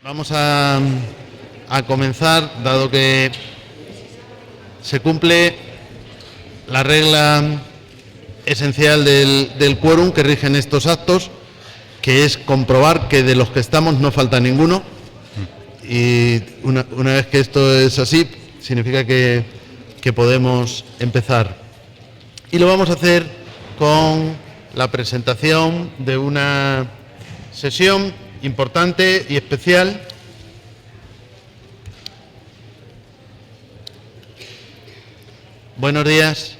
Vamos a comenzar, dado que se cumple la regla esencial del quórum que rigen estos actos, que es comprobar que de los que estamos no falta ninguno. Y una vez que esto es así, significa que podemos empezar. Y lo vamos a hacer con la presentación de una sesión importante y especial Buenos días.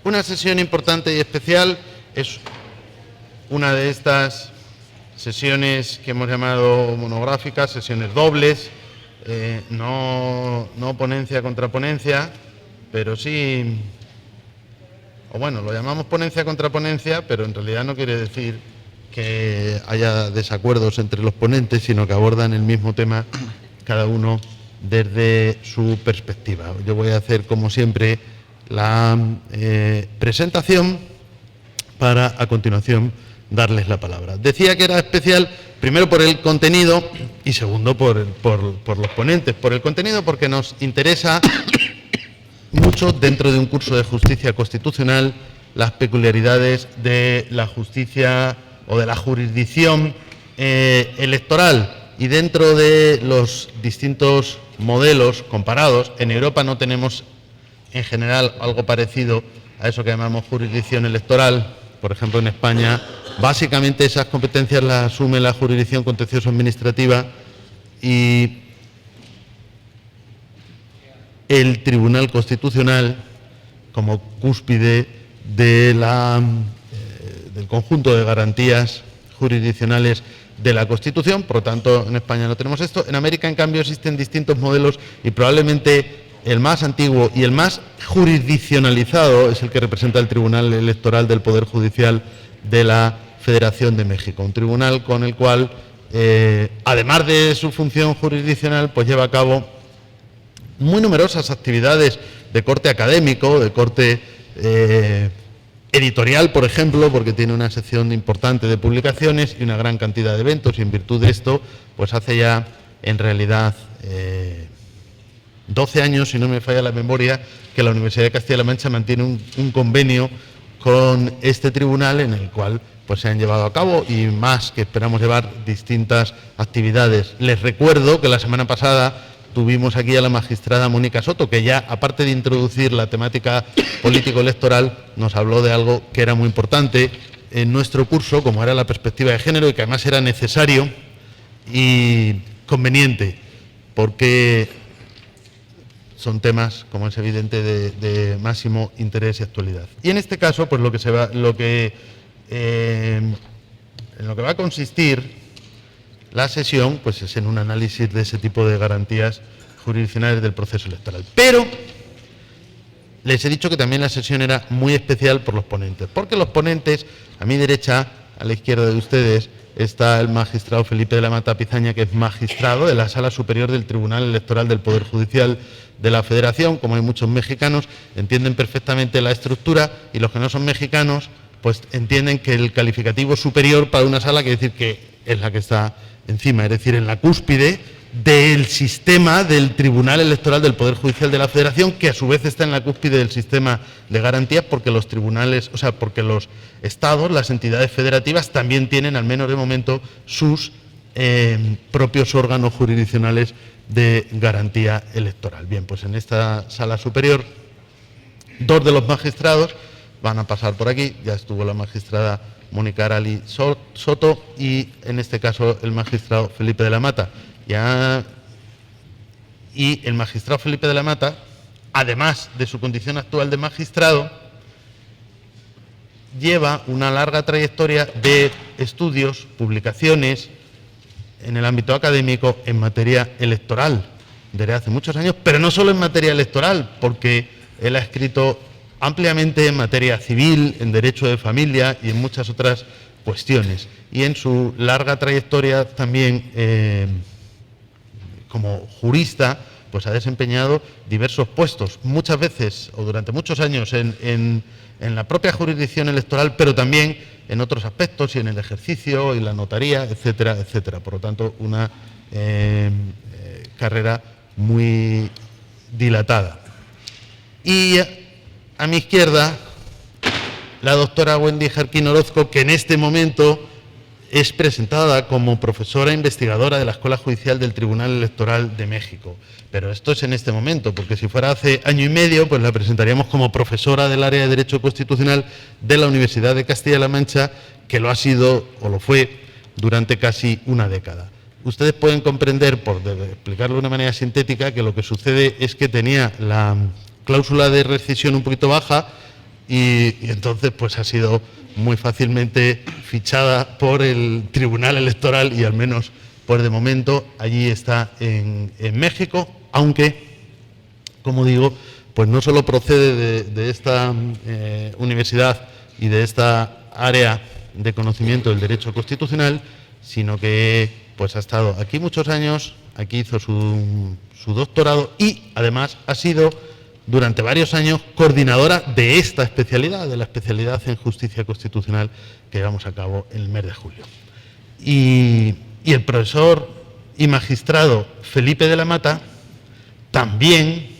Una sesión importante y especial es una de estas sesiones que hemos llamado monográficas, sesiones dobles, no ponencia contra ponencia, pero sí, o bueno, lo llamamos ponencia contra ponencia, pero en realidad no quiere decir que haya desacuerdos entre los ponentes, sino que abordan el mismo tema cada uno desde su perspectiva. Yo voy a hacer, como siempre, la presentación para, a continuación, darles la palabra. Decía que era especial, primero por el contenido y segundo por los ponentes. Por el contenido porque nos interesa mucho, dentro de un curso de justicia constitucional, las peculiaridades de la justicia o de la jurisdicción electoral, y dentro de los distintos modelos comparados. En Europa no tenemos en general algo parecido a eso que llamamos jurisdicción electoral. Por ejemplo, en España, básicamente esas competencias las asume la jurisdicción contencioso administrativa y el Tribunal Constitucional como cúspide de del conjunto de garantías jurisdiccionales de la Constitución. Por lo tanto, en España no tenemos esto. En América, en cambio, existen distintos modelos y probablemente el más antiguo y el más jurisdiccionalizado es el que representa el Tribunal Electoral del Poder Judicial de la Federación de México. Un tribunal con el cual, además de su función jurisdiccional, pues lleva a cabo muy numerosas actividades de corte académico, de corte editorial, por ejemplo, porque tiene una sección importante de publicaciones y una gran cantidad de eventos, y en virtud de esto, pues hace ya, en realidad, 12 años, si no me falla la memoria, que la Universidad de Castilla-La Mancha mantiene un convenio con este tribunal en el cual pues se han llevado a cabo, y más, que esperamos llevar, distintas actividades. Les recuerdo que la semana pasada tuvimos aquí a la magistrada Mónica Soto, que ya, aparte de introducir la temática político-electoral, nos habló de algo que era muy importante en nuestro curso, como era la perspectiva de género, y que además era necesario y conveniente, porque son temas, como es evidente, de máximo interés y actualidad. Y en este caso, pues en lo que va a consistir la sesión, pues es en un análisis de ese tipo de garantías jurisdiccionales del proceso electoral. Pero les he dicho que también la sesión era muy especial por los ponentes, porque los ponentes, a mi derecha, a la izquierda de ustedes, está el magistrado Felipe de la Mata Pizaña, que es magistrado de la Sala Superior del Tribunal Electoral del Poder Judicial de la Federación. Como hay muchos mexicanos, entienden perfectamente la estructura, y los que no son mexicanos, pues entienden que el calificativo superior para una sala quiere decir que es la que está encima, es decir, en la cúspide del sistema del Tribunal Electoral del Poder Judicial de la Federación, que a su vez está en la cúspide del sistema de garantías, porque los tribunales, porque los estados, las entidades federativas, también tienen, al menos de momento, sus propios órganos jurisdiccionales de garantía electoral. Bien, pues en esta sala superior, dos de los magistrados van a pasar por aquí. Ya estuvo la magistrada Mónica Arali Soto y, en este caso, el magistrado Felipe de la Mata. Y el magistrado Felipe de la Mata, además de su condición actual de magistrado, lleva una larga trayectoria de estudios, publicaciones en el ámbito académico en materia electoral, desde hace muchos años, pero no solo en materia electoral, porque él ha escrito ampliamente en materia civil, en derecho de familia y en muchas otras cuestiones. Y en su larga trayectoria también como jurista, pues ha desempeñado diversos puestos, muchas veces o durante muchos años en la propia jurisdicción electoral, pero también en otros aspectos y en el ejercicio y la notaría, etcétera, etcétera. Por lo tanto, una carrera muy dilatada. Y a mi izquierda, la doctora Wendy Jarquín Orozco, que en este momento es presentada como profesora investigadora de la Escuela Judicial del Tribunal Electoral de México. Pero esto es en este momento, porque si fuera hace año y medio, pues la presentaríamos como profesora del área de Derecho Constitucional de la Universidad de Castilla-La Mancha, que lo ha sido o lo fue durante casi una década. Ustedes pueden comprender, por explicarlo de una manera sintética, que lo que sucede es que tenía la cláusula de rescisión un poquito baja y entonces pues ha sido muy fácilmente fichada por el Tribunal Electoral y al menos por de momento allí está en México, aunque, como digo, pues no solo procede de esta universidad y de esta área de conocimiento del derecho constitucional, sino que pues ha estado aquí muchos años, aquí hizo su doctorado y además ha sido durante varios años coordinadora de esta especialidad, de la especialidad en justicia constitucional que llevamos a cabo en el mes de julio. Y el profesor y magistrado Felipe de la Mata también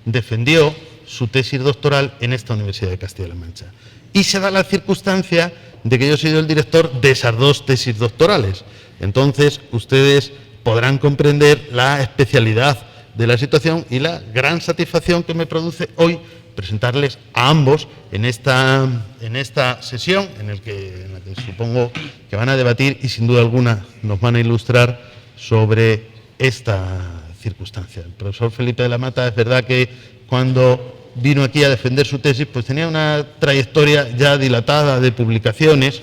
defendió su tesis doctoral en esta Universidad de Castilla-La Mancha. Y se da la circunstancia de que yo he sido el director de esas dos tesis doctorales. Entonces, ustedes podrán comprender la especialidad de la situación y la gran satisfacción que me produce hoy presentarles a ambos en esta sesión en la que supongo que van a debatir y sin duda alguna nos van a ilustrar sobre esta circunstancia. El profesor Felipe de la Mata, es verdad que cuando vino aquí a defender su tesis, pues tenía una trayectoria ya dilatada de publicaciones,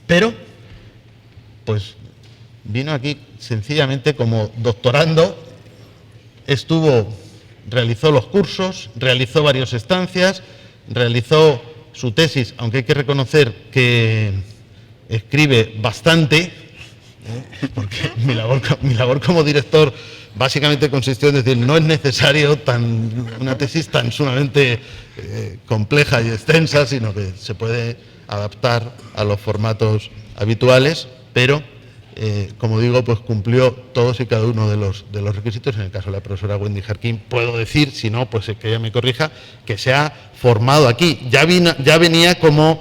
pero pues vino aquí sencillamente como doctorando. Realizó los cursos, realizó varias estancias, realizó su tesis, aunque hay que reconocer que escribe bastante, porque mi labor como director básicamente consistió en decir no es necesario una tesis tan sumamente compleja y extensa, sino que se puede adaptar a los formatos habituales, pero como digo, pues cumplió todos y cada uno de los requisitos. En el caso de la profesora Wendy Jarquín, puedo decir, si no, pues que ella me corrija, que se ha formado aquí. Ya venía como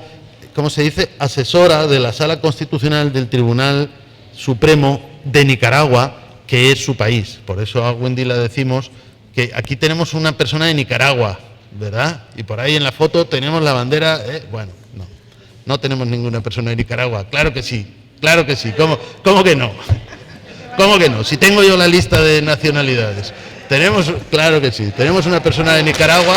se dice, asesora de la Sala Constitucional del Tribunal Supremo de Nicaragua, que es su país. Por eso a Wendy le decimos que aquí tenemos una persona de Nicaragua, ¿verdad? Y por ahí en la foto tenemos la bandera, bueno, no tenemos ninguna persona de Nicaragua, claro que sí. Claro que sí, ¿cómo que no? ¿Cómo que no? Si tengo yo la lista de nacionalidades. Claro que sí, tenemos una persona de Nicaragua.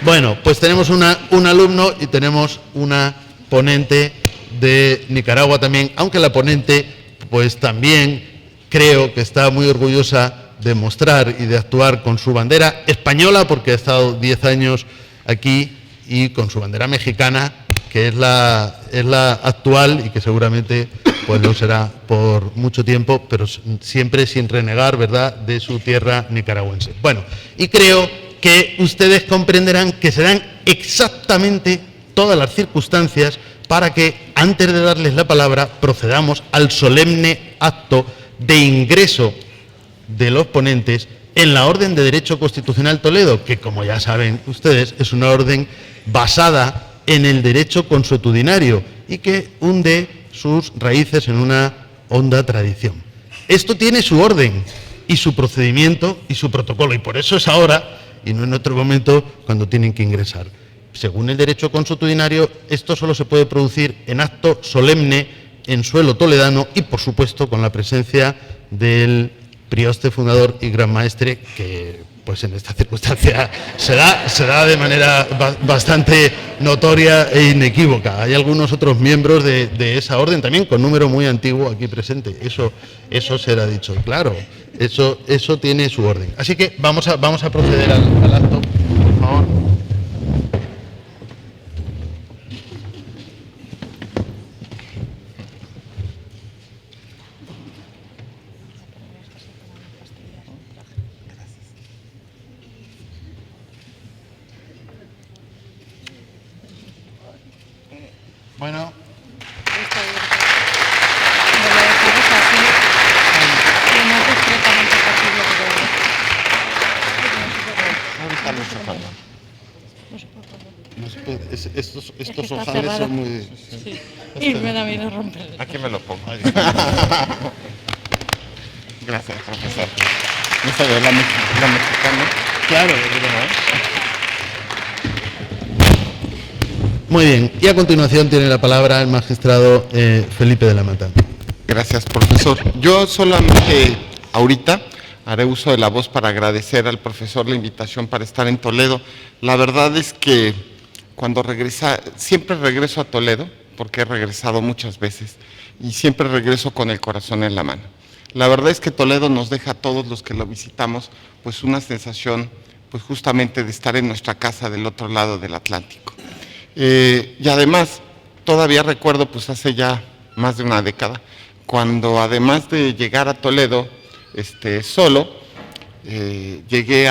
Bueno, pues tenemos un alumno y tenemos una ponente de Nicaragua también, aunque la ponente pues también creo que está muy orgullosa de mostrar y de actuar con su bandera española, porque ha estado 10 años aquí, y con su bandera mexicana, que es la actual y que seguramente pues lo será por mucho tiempo, pero siempre sin renegar, ¿verdad?, de su tierra nicaragüense. Bueno, y creo que ustedes comprenderán que serán exactamente todas las circunstancias para que, antes de darles la palabra, procedamos al solemne acto de ingreso de los ponentes en la Orden de Derecho Constitucional Toledo, que, como ya saben ustedes, es una orden basada en el derecho consuetudinario y que hunde sus raíces en una honda tradición. Esto tiene su orden y su procedimiento y su protocolo, y por eso es ahora y no en otro momento cuando tienen que ingresar. Según el derecho consuetudinario, esto solo se puede producir en acto solemne en suelo toledano y, por supuesto, con la presencia del prioste fundador y gran maestre, que pues en esta circunstancia se da de manera bastante notoria e inequívoca. Hay algunos otros miembros de esa orden también con número muy antiguo aquí presente. Eso será dicho, claro, eso tiene su orden. Así que vamos a proceder al acto, por favor. Bueno. Lo dejamos así, y no discretamente posible, Ahorita lo sacamos. No se puede. Estos está ojales cerrado. son muy... Sí. Y me da miedo romperlo. Aquí me lo pongo. Gracias, profesor. ¿Esa de la mexicana? Claro, Muy bien. Y a continuación tiene la palabra el magistrado Felipe de la Mata. Gracias, profesor. Yo solamente ahorita haré uso de la voz para agradecer al profesor la invitación para estar en Toledo. La verdad es que cuando siempre regreso a Toledo, porque he regresado muchas veces, y siempre regreso con el corazón en la mano. La verdad es que Toledo nos deja a todos los que lo visitamos, pues una sensación, pues justamente de estar en nuestra casa del otro lado del Atlántico. Y además, todavía recuerdo, pues hace ya más de una década, cuando además de llegar a Toledo solo, llegué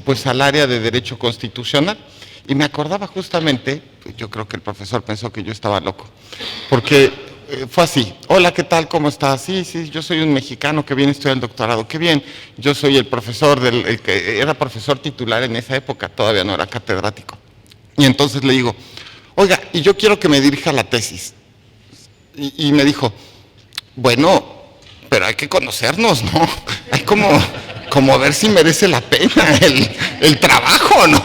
pues al área de Derecho Constitucional y me acordaba justamente, yo creo que el profesor pensó que yo estaba loco, porque fue así: hola, ¿qué tal? ¿Cómo estás? Sí, yo soy un mexicano que viene a estudiar el doctorado. Qué bien, yo soy el profesor, el que era profesor titular en esa época, todavía no era catedrático. Y entonces le digo: oiga, y yo quiero que me dirija la tesis. Y me dijo: bueno, pero hay que conocernos, ¿no? Hay como ver si merece la pena el trabajo, ¿no?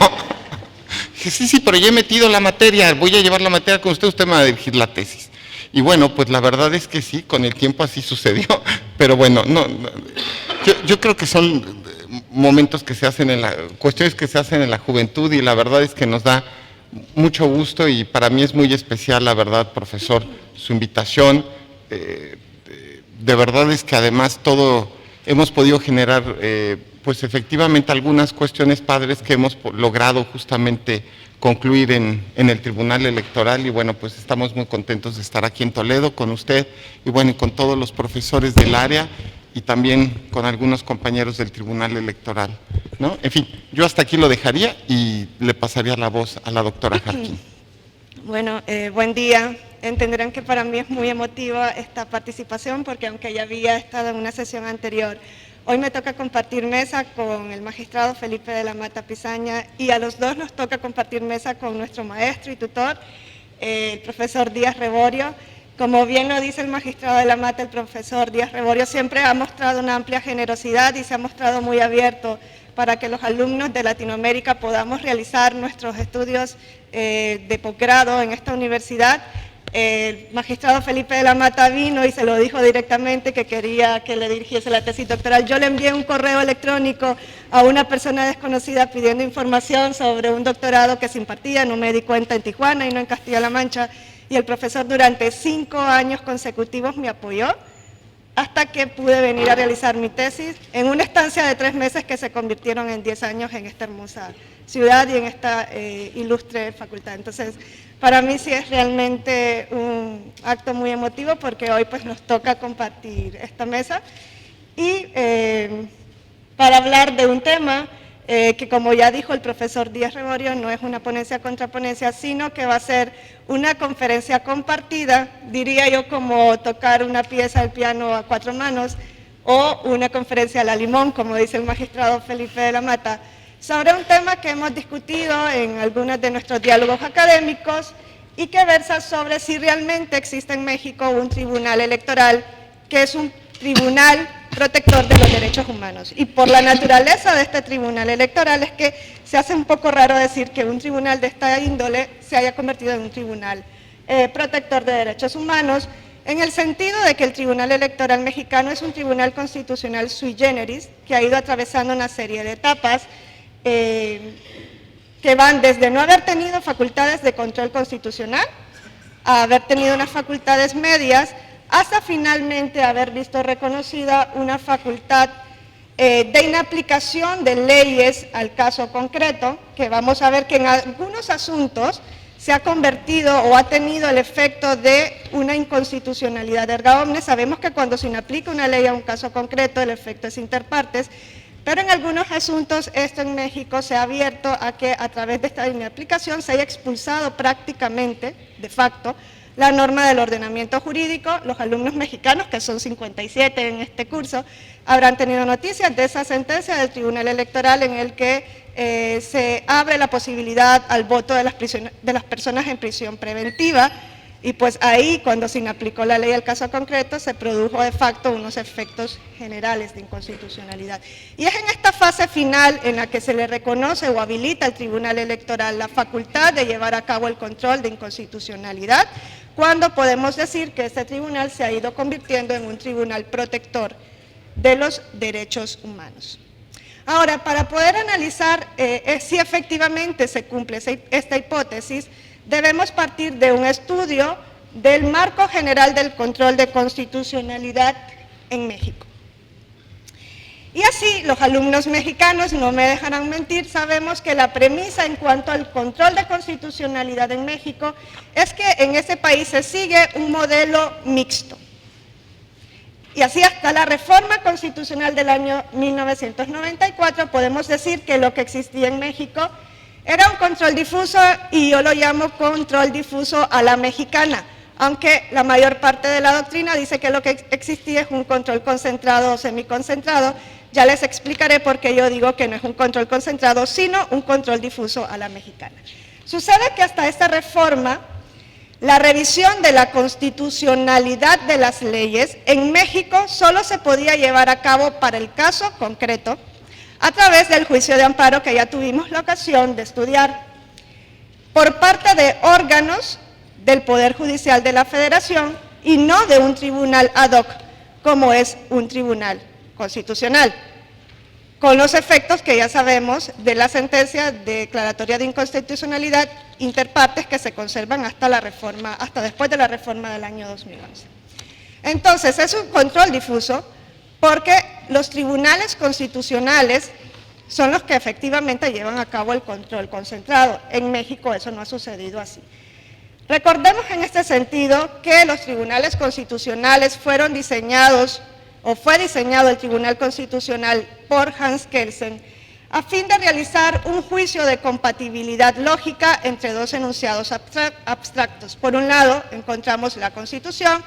Dije: sí, pero ya he metido la materia, voy a llevar la materia con usted me va a dirigir la tesis. Y bueno, pues la verdad es que sí, con el tiempo así sucedió, pero bueno, yo creo que son momentos que se hacen cuestiones que se hacen en la juventud, y la verdad es que nos da mucho gusto, y para mí es muy especial, la verdad, profesor, su invitación. De verdad es que además hemos podido generar, pues efectivamente, algunas cuestiones padres que hemos logrado justamente concluir en el Tribunal Electoral, y bueno, pues estamos muy contentos de estar aquí en Toledo con usted, y bueno, y con todos los profesores del área, y también con algunos compañeros del Tribunal Electoral, ¿no? En fin, yo hasta aquí lo dejaría y le pasaría la voz a la doctora Jarquín. Bueno, buen día. Entenderán que para mí es muy emotiva esta participación, porque aunque ya había estado en una sesión anterior, hoy me toca compartir mesa con el magistrado Felipe de la Mata Pisaña, y a los dos nos toca compartir mesa con nuestro maestro y tutor, el profesor Díaz Reborio. Como bien lo dice el magistrado de la Mata, el profesor Díaz Reborio siempre ha mostrado una amplia generosidad y se ha mostrado muy abierto para que los alumnos de Latinoamérica podamos realizar nuestros estudios de posgrado en esta universidad. El magistrado Felipe de la Mata vino y se lo dijo directamente que quería que le dirigiese la tesis doctoral. Yo le envié un correo electrónico a una persona desconocida pidiendo información sobre un doctorado que se impartía, no me di cuenta, en Tijuana y no en Castilla-La Mancha, y el profesor durante 5 años consecutivos me apoyó hasta que pude venir a realizar mi tesis en una estancia de 3 meses que se convirtieron en 10 años en esta hermosa ciudad y en esta ilustre facultad. Entonces, para mí sí es realmente un acto muy emotivo, porque hoy pues nos toca compartir esta mesa y para hablar de un tema que, como ya dijo el profesor Díaz Reborio, no es una ponencia contra ponencia, sino que va a ser una conferencia compartida, diría yo, como tocar una pieza del piano a 4 manos, o una conferencia a la limón, como dice el magistrado Felipe de la Mata, sobre un tema que hemos discutido en algunos de nuestros diálogos académicos y que versa sobre si realmente existe en México un tribunal electoral que es un tribunal protector de los derechos humanos. Y por la naturaleza de este tribunal electoral es que se hace un poco raro decir que un tribunal de esta índole se haya convertido en un tribunal protector de derechos humanos, en el sentido de que el Tribunal Electoral mexicano es un tribunal constitucional sui generis que ha ido atravesando una serie de etapas que van desde no haber tenido facultades de control constitucional a haber tenido unas facultades medias, hasta finalmente haber visto reconocida una facultad de inaplicación de leyes al caso concreto, que vamos a ver que en algunos asuntos se ha convertido o ha tenido el efecto de una inconstitucionalidad erga omnes. Sabemos que cuando se inaplica una ley a un caso concreto, el efecto es inter partes, Pero en algunos asuntos esto en México se ha abierto a que a través de esta aplicación se haya expulsado prácticamente, de facto, la norma del ordenamiento jurídico. Los alumnos mexicanos, que son 57 en este curso, habrán tenido noticias de esa sentencia del Tribunal Electoral en el que se abre la posibilidad al voto de las personas en prisión preventiva, y pues ahí, cuando se inaplicó la ley al caso concreto, se produjo de facto unos efectos generales de inconstitucionalidad. Y es en esta fase final en la que se le reconoce o habilita al Tribunal Electoral la facultad de llevar a cabo el control de inconstitucionalidad, cuando podemos decir que este tribunal se ha ido convirtiendo en un tribunal protector de los derechos humanos. Ahora, para poder analizar si efectivamente se cumple esta hipótesis, debemos partir de un estudio del marco general del control de constitucionalidad en México. Y así, los alumnos mexicanos no me dejarán mentir, sabemos que la premisa en cuanto al control de constitucionalidad en México es que en ese país se sigue un modelo mixto. Y así hasta la reforma constitucional del año 1994 podemos decir que lo que existía en México era un control difuso, y yo lo llamo control difuso a la mexicana, aunque la mayor parte de la doctrina dice que lo que existía es un control concentrado o semiconcentrado. Ya les explicaré por qué yo digo que no es un control concentrado, sino un control difuso a la mexicana. Sucede que hasta esta reforma, la revisión de la constitucionalidad de las leyes en México solo se podía llevar a cabo para el caso concreto a través del juicio de amparo que ya tuvimos la ocasión de estudiar, por parte de órganos del Poder Judicial de la Federación y no de un tribunal ad hoc, como es un tribunal constitucional, con los efectos que ya sabemos de la sentencia declaratoria de inconstitucionalidad interpartes que se conservan hasta después de la reforma del año 2011. Entonces, es un control difuso porque los tribunales constitucionales son los que efectivamente llevan a cabo el control concentrado. En México eso no ha sucedido así. Recordemos en este sentido que los tribunales constitucionales fueron diseñados, o fue diseñado el Tribunal Constitucional por Hans Kelsen, a fin de realizar un juicio de compatibilidad lógica entre dos enunciados abstractos. Por un lado encontramos la Constitución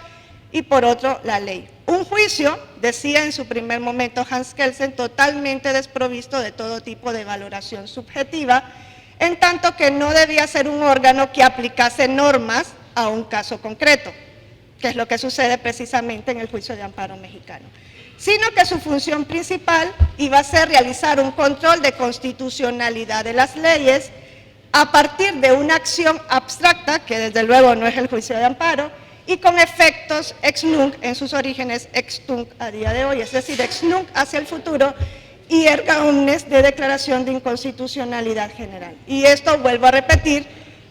y por otro la ley. Un juicio, decía en su primer momento Hans Kelsen, totalmente desprovisto de todo tipo de valoración subjetiva, en tanto que no debía ser un órgano que aplicase normas a un caso concreto, que es lo que sucede precisamente en el juicio de amparo mexicano, sino que su función principal iba a ser realizar un control de constitucionalidad de las leyes a partir de una acción abstracta, que desde luego no es el juicio de amparo, y con efectos ex nunc en sus orígenes, ex tunc a día de hoy, es decir, ex nunc hacia el futuro y erga omnes de declaración de inconstitucionalidad general. Y esto, vuelvo a repetir,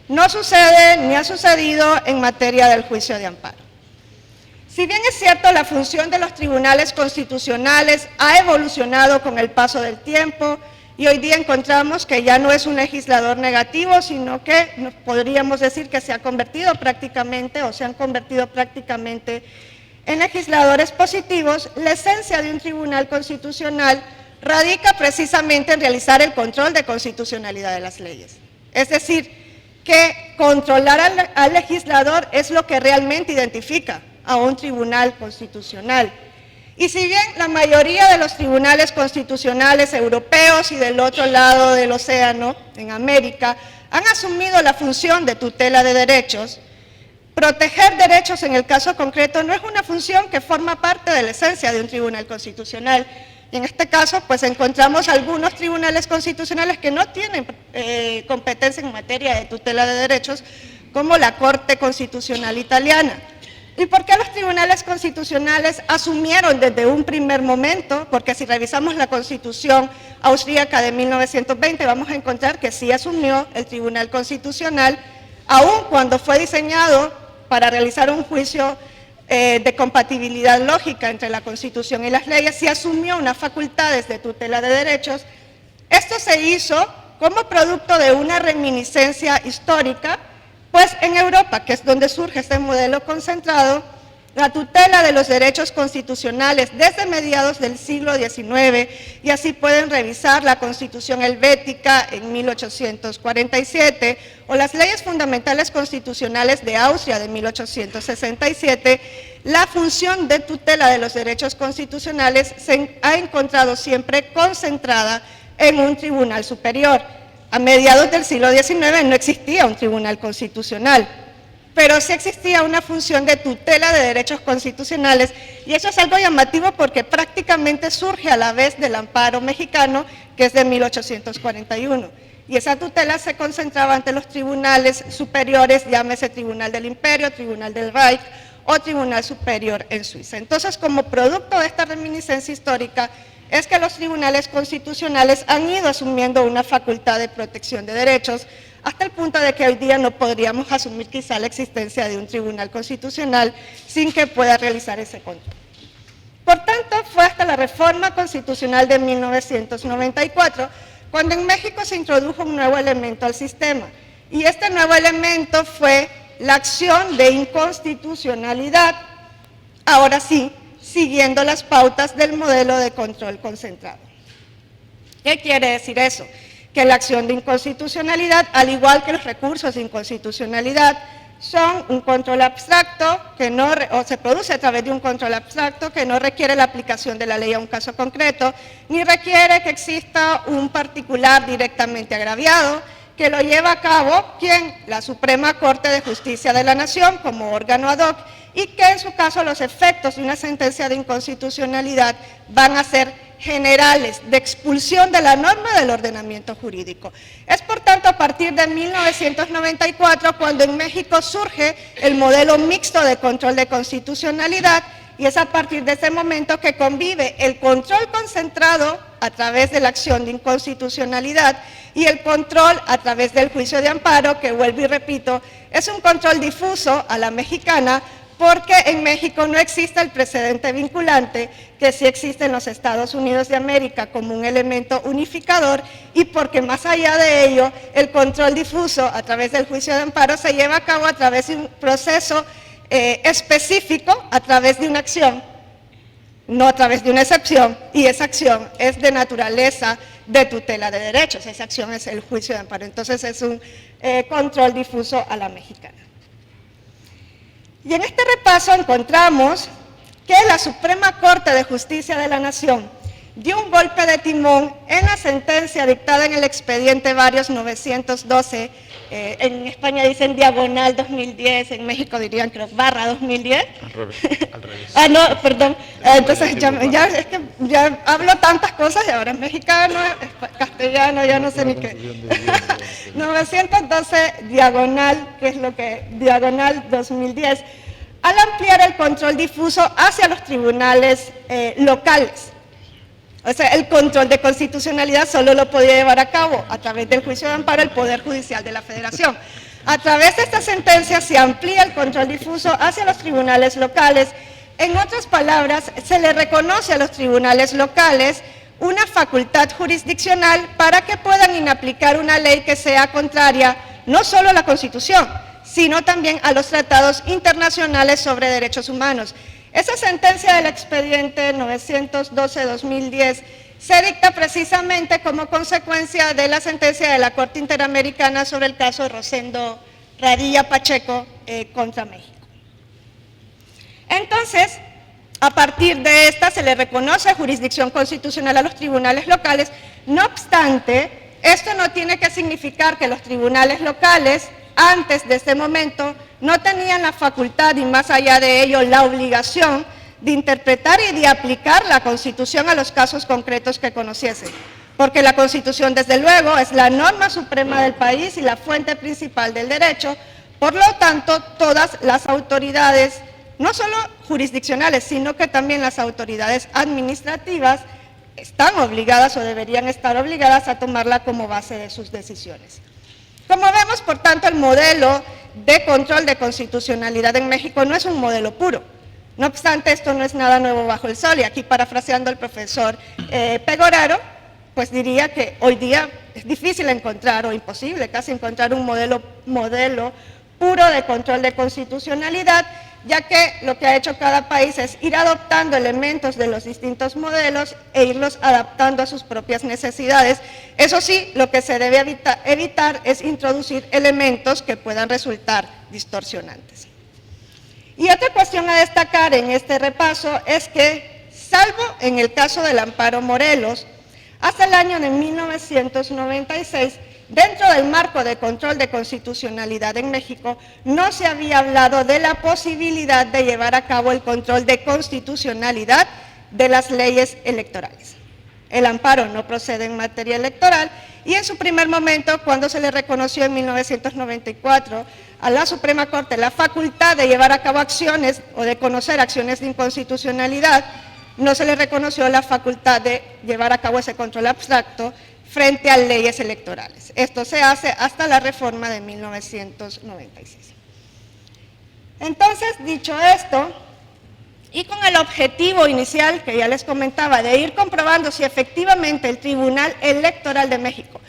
no sucede ni ha sucedido en materia del juicio de amparo. Si bien es cierto, la función de los tribunales constitucionales ha evolucionado con el paso del tiempo, y hoy día encontramos que ya no es un legislador negativo, sino que podríamos decir que se han convertido prácticamente en legisladores positivos. La esencia de un tribunal constitucional radica precisamente en realizar el control de constitucionalidad de las leyes. Es decir, que controlar al legislador es lo que realmente identifica a un tribunal constitucional. Y si bien la mayoría de los tribunales constitucionales europeos y del otro lado del océano, en América, han asumido la función de tutela de derechos, proteger derechos en el caso concreto no es una función que forma parte de la esencia de un tribunal constitucional. Y en este caso, pues encontramos algunos tribunales constitucionales que no tienen competencia en materia de tutela de derechos, como la Corte Constitucional Italiana. ¿Y por qué los tribunales constitucionales asumieron desde un primer momento? Porque si revisamos la Constitución austríaca de 1920, vamos a encontrar que sí asumió el Tribunal Constitucional, aun cuando fue diseñado para realizar un juicio de compatibilidad lógica entre la Constitución y las leyes, sí asumió unas facultades de tutela de derechos. Esto se hizo como producto de una reminiscencia histórica, pues en Europa, que es donde surge este modelo concentrado, la tutela de los derechos constitucionales desde mediados del siglo XIX, y así pueden revisar la Constitución helvética en 1847 o las leyes fundamentales constitucionales de Austria de 1867, la función de tutela de los derechos constitucionales se ha encontrado siempre concentrada en un tribunal superior. A mediados del siglo XIX no existía un tribunal constitucional, pero sí existía una función de tutela de derechos constitucionales, y eso es algo llamativo porque prácticamente surge a la vez del amparo mexicano, que es de 1841, y esa tutela se concentraba ante los tribunales superiores, llámese Tribunal del Imperio, Tribunal del Reich o Tribunal Superior en Suiza. Entonces, como producto de esta reminiscencia histórica, es que los tribunales constitucionales han ido asumiendo una facultad de protección de derechos, hasta el punto de que hoy día no podríamos asumir quizá la existencia de un tribunal constitucional sin que pueda realizar ese control. Por tanto, fue hasta la reforma constitucional de 1994 cuando en México se introdujo un nuevo elemento al sistema, y este nuevo elemento fue la acción de inconstitucionalidad, ahora sí, siguiendo las pautas del modelo de control concentrado. ¿Qué quiere decir eso? Que la acción de inconstitucionalidad, al igual que los recursos de inconstitucionalidad, son un control abstracto o se produce a través de un control abstracto que no requiere la aplicación de la ley a un caso concreto, ni requiere que exista un particular directamente agraviado, que lo lleva a cabo, ¿quién? La Suprema Corte de Justicia de la Nación como órgano ad hoc, y que en su caso los efectos de una sentencia de inconstitucionalidad van a ser generales, de expulsión de la norma del ordenamiento jurídico. Es por tanto a partir de 1994 cuando en México surge el modelo mixto de control de constitucionalidad, y es a partir de ese momento que convive el control concentrado a través de la acción de inconstitucionalidad y el control a través del juicio de amparo, que vuelvo y repito, es un control difuso a la mexicana, porque en México no existe el precedente vinculante que sí existe en los Estados Unidos de América como un elemento unificador, y porque más allá de ello, el control difuso a través del juicio de amparo se lleva a cabo a través de un proceso específico, a través de una acción, no a través de una excepción, y esa acción es de naturaleza de tutela de derechos, esa acción es el juicio de amparo. Entonces es un control difuso a la mexicana. Y en este repaso encontramos que la Suprema Corte de Justicia de la Nación dio un golpe de timón en la sentencia dictada en el expediente Varios 912, en España dicen diagonal 2010, en México dirían creo barra 2010. Al revés. Ah, no, perdón. Entonces ya es que ya hablo tantas cosas y ahora es mexicano, es castellano, ya no sé ni qué. 912 diagonal, que es lo que diagonal 2010, al ampliar el control difuso hacia los tribunales locales. O sea, el control de constitucionalidad solo lo podía llevar a cabo a través del juicio de amparo el Poder Judicial de la Federación. A través de esta sentencia se amplía el control difuso hacia los tribunales locales. En otras palabras, se le reconoce a los tribunales locales una facultad jurisdiccional para que puedan inaplicar una ley que sea contraria no solo a la Constitución, sino también a los tratados internacionales sobre derechos humanos. Esa sentencia del expediente 912-2010 se dicta precisamente como consecuencia de la sentencia de la Corte Interamericana sobre el caso Rosendo Radilla Pacheco contra México. Entonces, a partir de esta se le reconoce jurisdicción constitucional a los tribunales locales. No obstante, esto no tiene que significar que los tribunales locales antes de este momento no tenían la facultad y más allá de ello la obligación de interpretar y de aplicar la Constitución a los casos concretos que conociesen, porque la Constitución desde luego es la norma suprema del país y la fuente principal del derecho. Por lo tanto, todas las autoridades, no solo jurisdiccionales, sino que también las autoridades administrativas están obligadas o deberían estar obligadas a tomarla como base de sus decisiones. Como vemos, por tanto, el modelo de control de constitucionalidad en México no es un modelo puro. No obstante, esto no es nada nuevo bajo el sol, y aquí parafraseando al profesor Pegoraro, pues diría que hoy día es difícil encontrar, o imposible casi encontrar un modelo puro de control de constitucionalidad, ya que lo que ha hecho cada país es ir adoptando elementos de los distintos modelos e irlos adaptando a sus propias necesidades. Eso sí, lo que se debe evitar es introducir elementos que puedan resultar distorsionantes. Y otra cuestión a destacar en este repaso es que, salvo en el caso del amparo Morelos, hasta el año de 1996, dentro del marco de control de constitucionalidad en México, no se había hablado de la posibilidad de llevar a cabo el control de constitucionalidad de las leyes electorales. El amparo no procede en materia electoral y en su primer momento, cuando se le reconoció en 1994 a la Suprema Corte la facultad de llevar a cabo acciones o de conocer acciones de inconstitucionalidad, no se le reconoció la facultad de llevar a cabo ese control abstracto frente a leyes electorales. Esto se hace hasta la reforma de 1996. Entonces, dicho esto, y con el objetivo inicial que ya les comentaba, de ir comprobando si efectivamente el Tribunal Electoral de México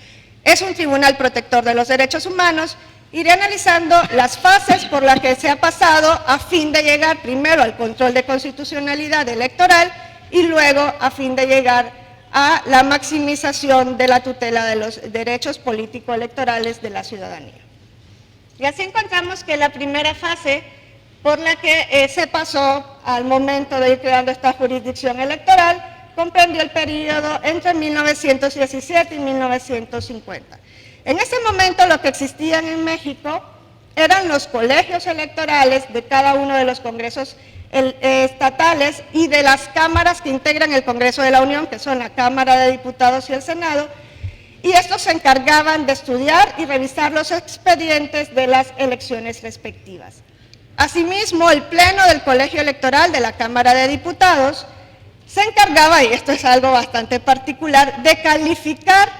es un tribunal protector de los derechos humanos, iré analizando las fases por las que se ha pasado a fin de llegar primero al control de constitucionalidad electoral y luego a fin de llegar a la maximización de la tutela de los derechos político-electorales de la ciudadanía. Y así encontramos que la primera fase por la que se pasó al momento de ir creando esta jurisdicción electoral comprendió el periodo entre 1917 y 1950. En ese momento lo que existían en México eran los colegios electorales de cada uno de los congresos estatales y de las cámaras que integran el Congreso de la Unión, que son la Cámara de Diputados y el Senado, y estos se encargaban de estudiar y revisar los expedientes de las elecciones respectivas. Asimismo, el Pleno del Colegio Electoral de la Cámara de Diputados se encargaba, y esto es algo bastante particular, de calificar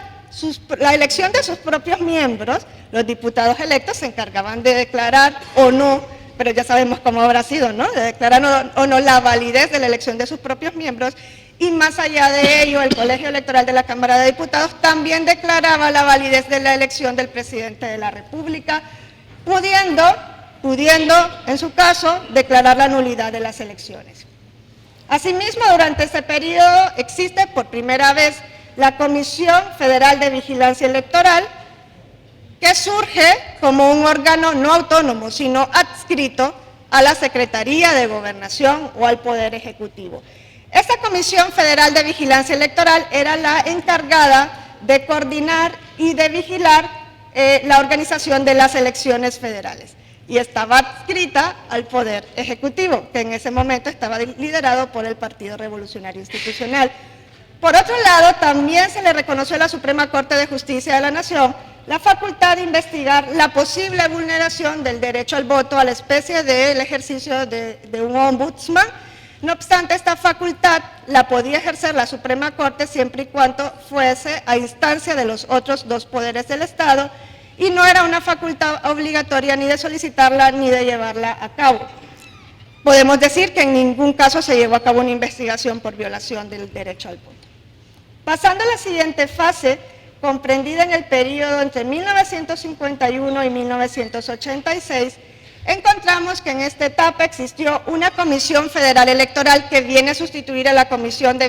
la elección de sus propios miembros. Los diputados electos se encargaban de declarar o no, pero ya sabemos cómo habrá sido, ¿no?, de declarar o no la validez de la elección de sus propios miembros, y más allá de ello, el Colegio Electoral de la Cámara de Diputados también declaraba la validez de la elección del presidente de la República, pudiendo, en su caso, declarar la nulidad de las elecciones. Asimismo, durante este periodo existe por primera vez la Comisión Federal de Vigilancia Electoral, que surge como un órgano no autónomo, sino adscrito a la Secretaría de Gobernación o al Poder Ejecutivo. Esta Comisión Federal de Vigilancia Electoral era la encargada de coordinar y de vigilar la organización de las elecciones federales, y estaba adscrita al Poder Ejecutivo, que en ese momento estaba liderado por el Partido Revolucionario Institucional. Por otro lado, también se le reconoció a la Suprema Corte de Justicia de la Nación la facultad de investigar la posible vulneración del derecho al voto a la especie del ejercicio de un ombudsman. No obstante, esta facultad la podía ejercer la Suprema Corte siempre y cuando fuese a instancia de los otros dos poderes del Estado, y no era una facultad obligatoria ni de solicitarla ni de llevarla a cabo. Podemos decir que en ningún caso se llevó a cabo una investigación por violación del derecho al voto. Pasando a la siguiente fase, comprendida en el periodo entre 1951 y 1986, encontramos que en esta etapa existió una Comisión Federal Electoral que viene a sustituir a la Comisión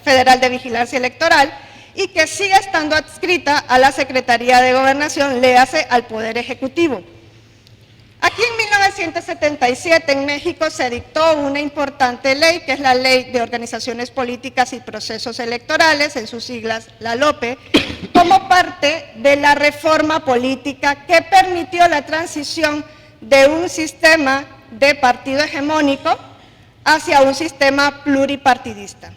Federal de Vigilancia Electoral y que sigue estando adscrita a la Secretaría de Gobernación, léase al Poder Ejecutivo. Aquí en 1977 en México se dictó una importante ley, que es la Ley de Organizaciones Políticas y Procesos Electorales, en sus siglas la LOPE, como parte de la reforma política que permitió la transición de un sistema de partido hegemónico hacia un sistema pluripartidista.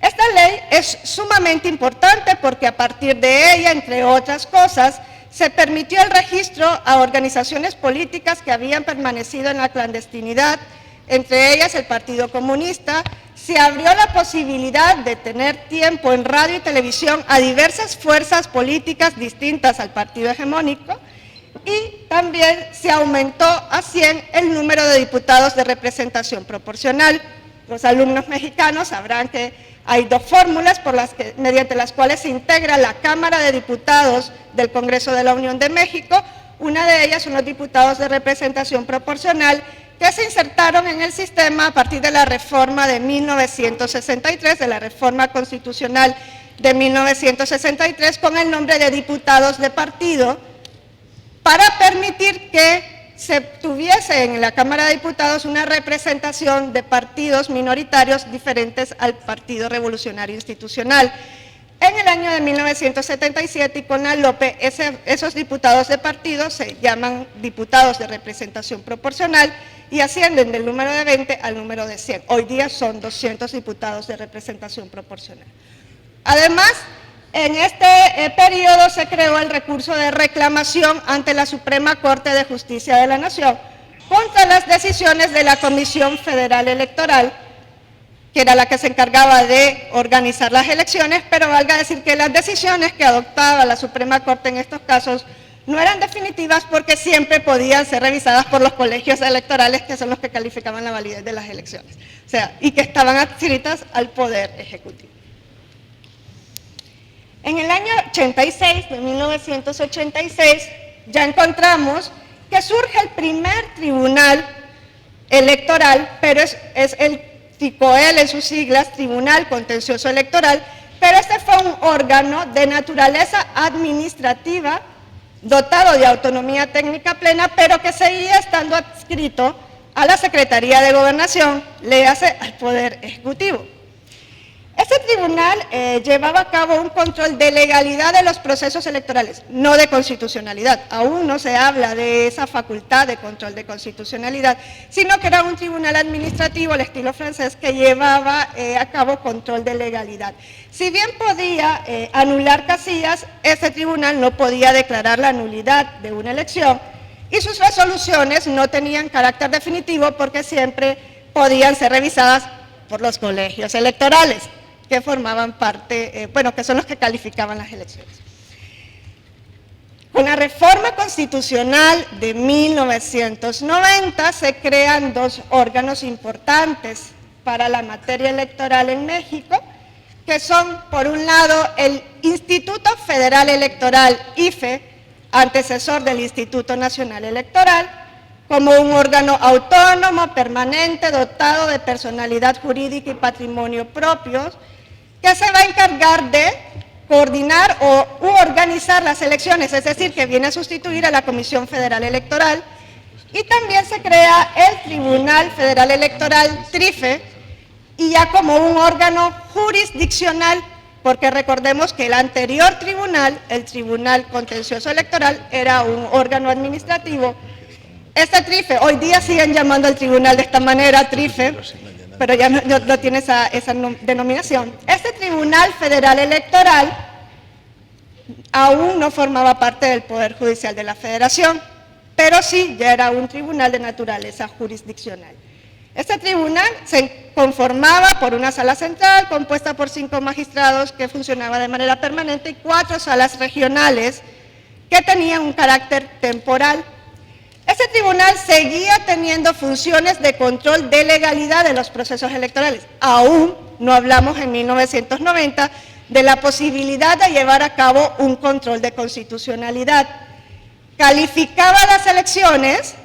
Esta ley es sumamente importante porque a partir de ella, entre otras cosas, se permitió el registro a organizaciones políticas que habían permanecido en la clandestinidad, entre ellas el Partido Comunista. Se abrió la posibilidad de tener tiempo en radio y televisión a diversas fuerzas políticas distintas al partido hegemónico, y también se aumentó a 100 el número de diputados de representación proporcional. Los alumnos mexicanos sabrán que hay dos fórmulas mediante las cuales se integra la Cámara de Diputados del Congreso de la Unión de México. Una de ellas son los diputados de representación proporcional que se insertaron en el sistema a partir de la reforma de 1963, de la reforma constitucional de 1963, con el nombre de diputados de partido, para permitir que se tuviese en la Cámara de Diputados una representación de partidos minoritarios diferentes al Partido Revolucionario Institucional. En el año de 1977, y con la LOPE, esos diputados de partido se llaman diputados de representación proporcional y ascienden del número de 20 al número de 100. Hoy día son 200 diputados de representación proporcional. Además, en este periodo se creó el recurso de reclamación ante la Suprema Corte de Justicia de la Nación contra las decisiones de la Comisión Federal Electoral, que era la que se encargaba de organizar las elecciones, pero valga decir que las decisiones que adoptaba la Suprema Corte en estos casos no eran definitivas porque siempre podían ser revisadas por los colegios electorales, que son los que calificaban la validez de las elecciones, o sea, y que estaban adscritas al Poder Ejecutivo. En el año 86, de 1986, ya encontramos que surge el primer tribunal electoral, pero es el TICOEL en sus siglas, Tribunal Contencioso Electoral, pero este fue un órgano de naturaleza administrativa, dotado de autonomía técnica plena, pero que seguía estando adscrito a la Secretaría de Gobernación, le hace al Poder Ejecutivo. Este tribunal llevaba a cabo un control de legalidad de los procesos electorales, no de constitucionalidad. Aún no se habla de esa facultad de control de constitucionalidad, sino que era un tribunal administrativo al estilo francés que llevaba a cabo control de legalidad. Si bien podía anular casillas, este tribunal no podía declarar la nulidad de una elección y sus resoluciones no tenían carácter definitivo porque siempre podían ser revisadas por los colegios electorales, que formaban parte, que son los que calificaban las elecciones. Con la reforma constitucional de 1990 se crean dos órganos importantes para la materia electoral en México, que son, por un lado, el Instituto Federal Electoral, IFE, antecesor del Instituto Nacional Electoral, como un órgano autónomo, permanente, dotado de personalidad jurídica y patrimonio propios, que se va a encargar de coordinar u organizar las elecciones, es decir, que viene a sustituir a la Comisión Federal Electoral, y también se crea el Tribunal Federal Electoral, TRIFE, y ya como un órgano jurisdiccional, porque recordemos que el anterior tribunal, el Tribunal Contencioso Electoral, era un órgano administrativo. Este TRIFE, hoy día siguen llamando al tribunal de esta manera, TRIFE, pero ya no tiene esa denominación. Este Tribunal Federal Electoral aún no formaba parte del Poder Judicial de la Federación, pero sí ya era un tribunal de naturaleza jurisdiccional. Este tribunal se conformaba por una sala central compuesta por 5 magistrados que funcionaba de manera permanente y 4 salas regionales que tenían un carácter temporal. Este tribunal seguía teniendo funciones de control de legalidad de los procesos electorales. Aún no hablamos en 1990 de la posibilidad de llevar a cabo un control de constitucionalidad. Calificaba las elecciones,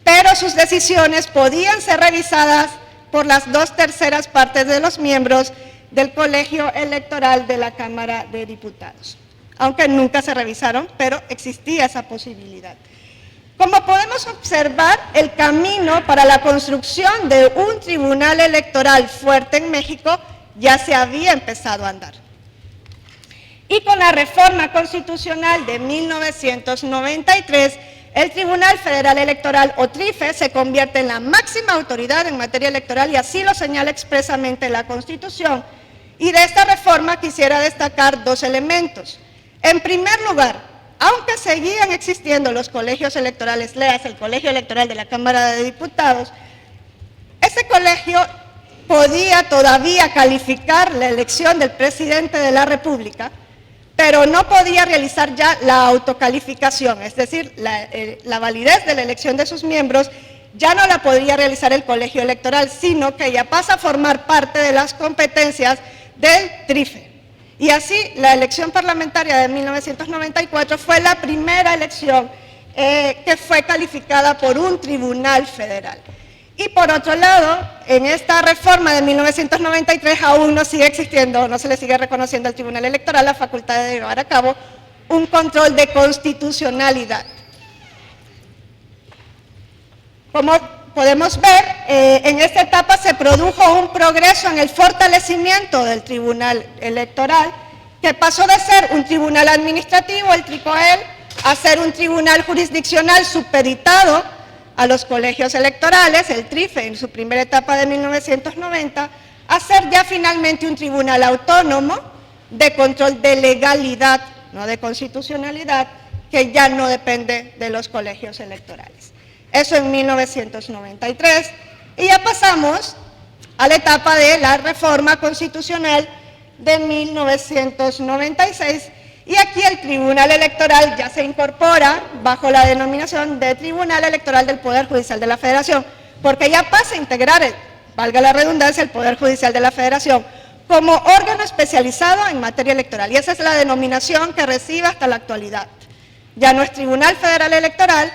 pero sus decisiones podían ser revisadas por las 2/3 partes de los miembros del colegio electoral de la Cámara de Diputados. Aunque nunca se revisaron, pero existía esa posibilidad. Como podemos observar, el camino para la construcción de un tribunal electoral fuerte en México ya se había empezado a andar. Y con la reforma constitucional de 1993, el Tribunal Federal Electoral, o TRIFE, se convierte en la máxima autoridad en materia electoral y así lo señala expresamente la Constitución. Y de esta reforma quisiera destacar 2 elementos. En primer lugar, aunque seguían existiendo los colegios electorales, léase el colegio electoral de la Cámara de Diputados, ese colegio podía todavía calificar la elección del presidente de la República, pero no podía realizar ya la autocalificación, es decir, la validez de la elección de sus miembros ya no la podría realizar el colegio electoral, sino que ya pasa a formar parte de las competencias del TRIFE. Y así, la elección parlamentaria de 1994 fue la primera elección que fue calificada por un tribunal federal. Y por otro lado, en esta reforma de 1993 aún no sigue existiendo, no se le sigue reconociendo al Tribunal Electoral la facultad de llevar a cabo un control de constitucionalidad. Como podemos ver, en esta etapa se produjo un progreso en el fortalecimiento del Tribunal Electoral, que pasó de ser un tribunal administrativo, el TRICOEL, a ser un tribunal jurisdiccional supeditado a los colegios electorales, el TRIFE, en su primera etapa de 1990, a ser ya finalmente un tribunal autónomo de control de legalidad, no de constitucionalidad, que ya no depende de los colegios electorales. Eso en 1993, y ya pasamos a la etapa de la reforma constitucional de 1996, y aquí el Tribunal Electoral ya se incorpora bajo la denominación de Tribunal Electoral del Poder Judicial de la Federación, porque ya pasa a integrar, valga la redundancia, el Poder Judicial de la Federación como órgano especializado en materia electoral, y esa es la denominación que recibe hasta la actualidad. Ya no es Tribunal Federal Electoral,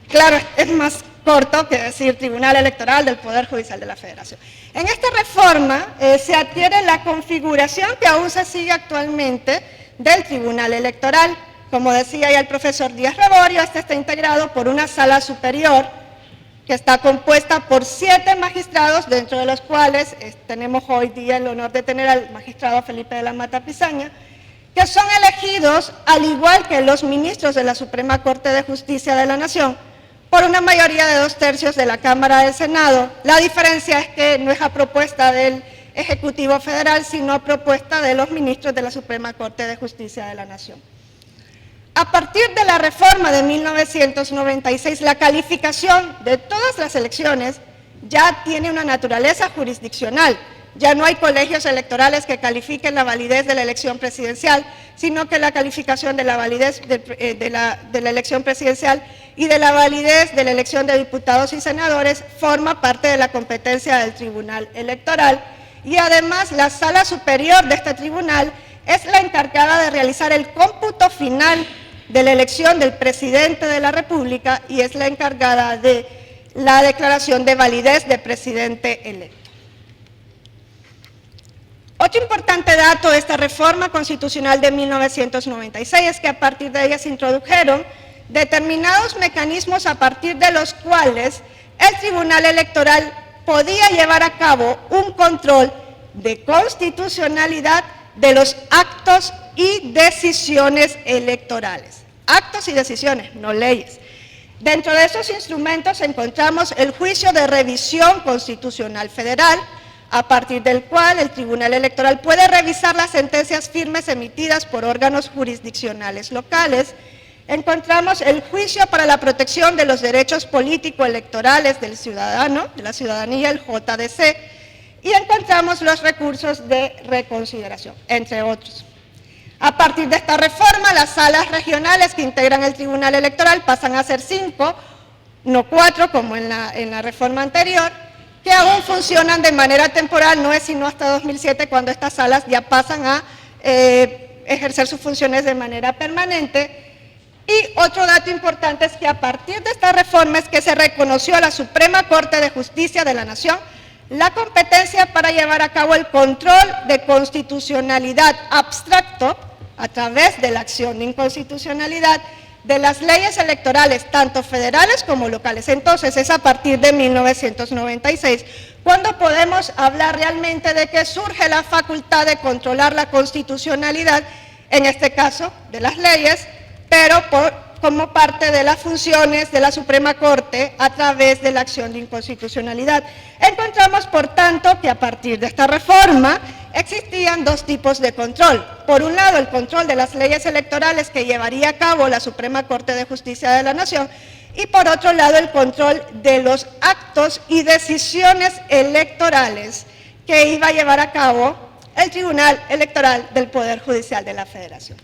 claro, es más corto que decir Tribunal Electoral del Poder Judicial de la Federación. En esta reforma se adquiere la configuración que aún se sigue actualmente del Tribunal Electoral. Como decía ya el profesor Díaz Reborio, este está integrado por una sala superior que está compuesta por 7 magistrados, dentro de los cuales tenemos hoy día el honor de tener al magistrado Felipe de la Mata Pizaña, que son elegidos, al igual que los ministros de la Suprema Corte de Justicia de la Nación, por una mayoría de 2/3 de la Cámara del Senado. La diferencia es que no es a propuesta del Ejecutivo Federal, sino a propuesta de los ministros de la Suprema Corte de Justicia de la Nación. A partir de la reforma de 1996, la calificación de todas las elecciones ya tiene una naturaleza jurisdiccional. Ya no hay colegios electorales que califiquen la validez de la elección presidencial, sino que la calificación de la validez de la elección presidencial y de la validez de la elección de diputados y senadores forma parte de la competencia del Tribunal Electoral, y además la Sala Superior de este tribunal es la encargada de realizar el cómputo final de la elección del presidente de la República y es la encargada de la declaración de validez de presidente electo. Otro importante dato de esta reforma constitucional de 1996 es que a partir de ella se introdujeron determinados mecanismos a partir de los cuales el Tribunal Electoral podía llevar a cabo un control de constitucionalidad de los actos y decisiones electorales. Actos y decisiones, no leyes. Dentro de esos instrumentos encontramos el juicio de revisión constitucional federal, a partir del cual el Tribunal Electoral puede revisar las sentencias firmes emitidas por órganos jurisdiccionales locales. Encontramos el juicio para la protección de los derechos político-electorales del ciudadano, de la ciudadanía, el JDC, y encontramos los recursos de reconsideración, entre otros. A partir de esta reforma, las salas regionales que integran el Tribunal Electoral pasan a ser 5, no 4 como en la reforma anterior, que aún funcionan de manera temporal, no es sino hasta 2007 cuando estas salas ya pasan a ejercer sus funciones de manera permanente. Y otro dato importante es que a partir de esta reforma es que se reconoció a la Suprema Corte de Justicia de la Nación la competencia para llevar a cabo el control de constitucionalidad abstracto a través de la acción de inconstitucionalidad de las leyes electorales, tanto federales como locales. Entonces, es a partir de 1996 cuando podemos hablar realmente de que surge la facultad de controlar la constitucionalidad, en este caso, de las leyes, pero como parte de las funciones de la Suprema Corte a través de la acción de inconstitucionalidad. Encontramos, por tanto, que a partir de esta reforma existían 2 tipos de control. Por un lado, el control de las leyes electorales que llevaría a cabo la Suprema Corte de Justicia de la Nación y por otro lado, el control de los actos y decisiones electorales que iba a llevar a cabo el Tribunal Electoral del Poder Judicial de la Federación.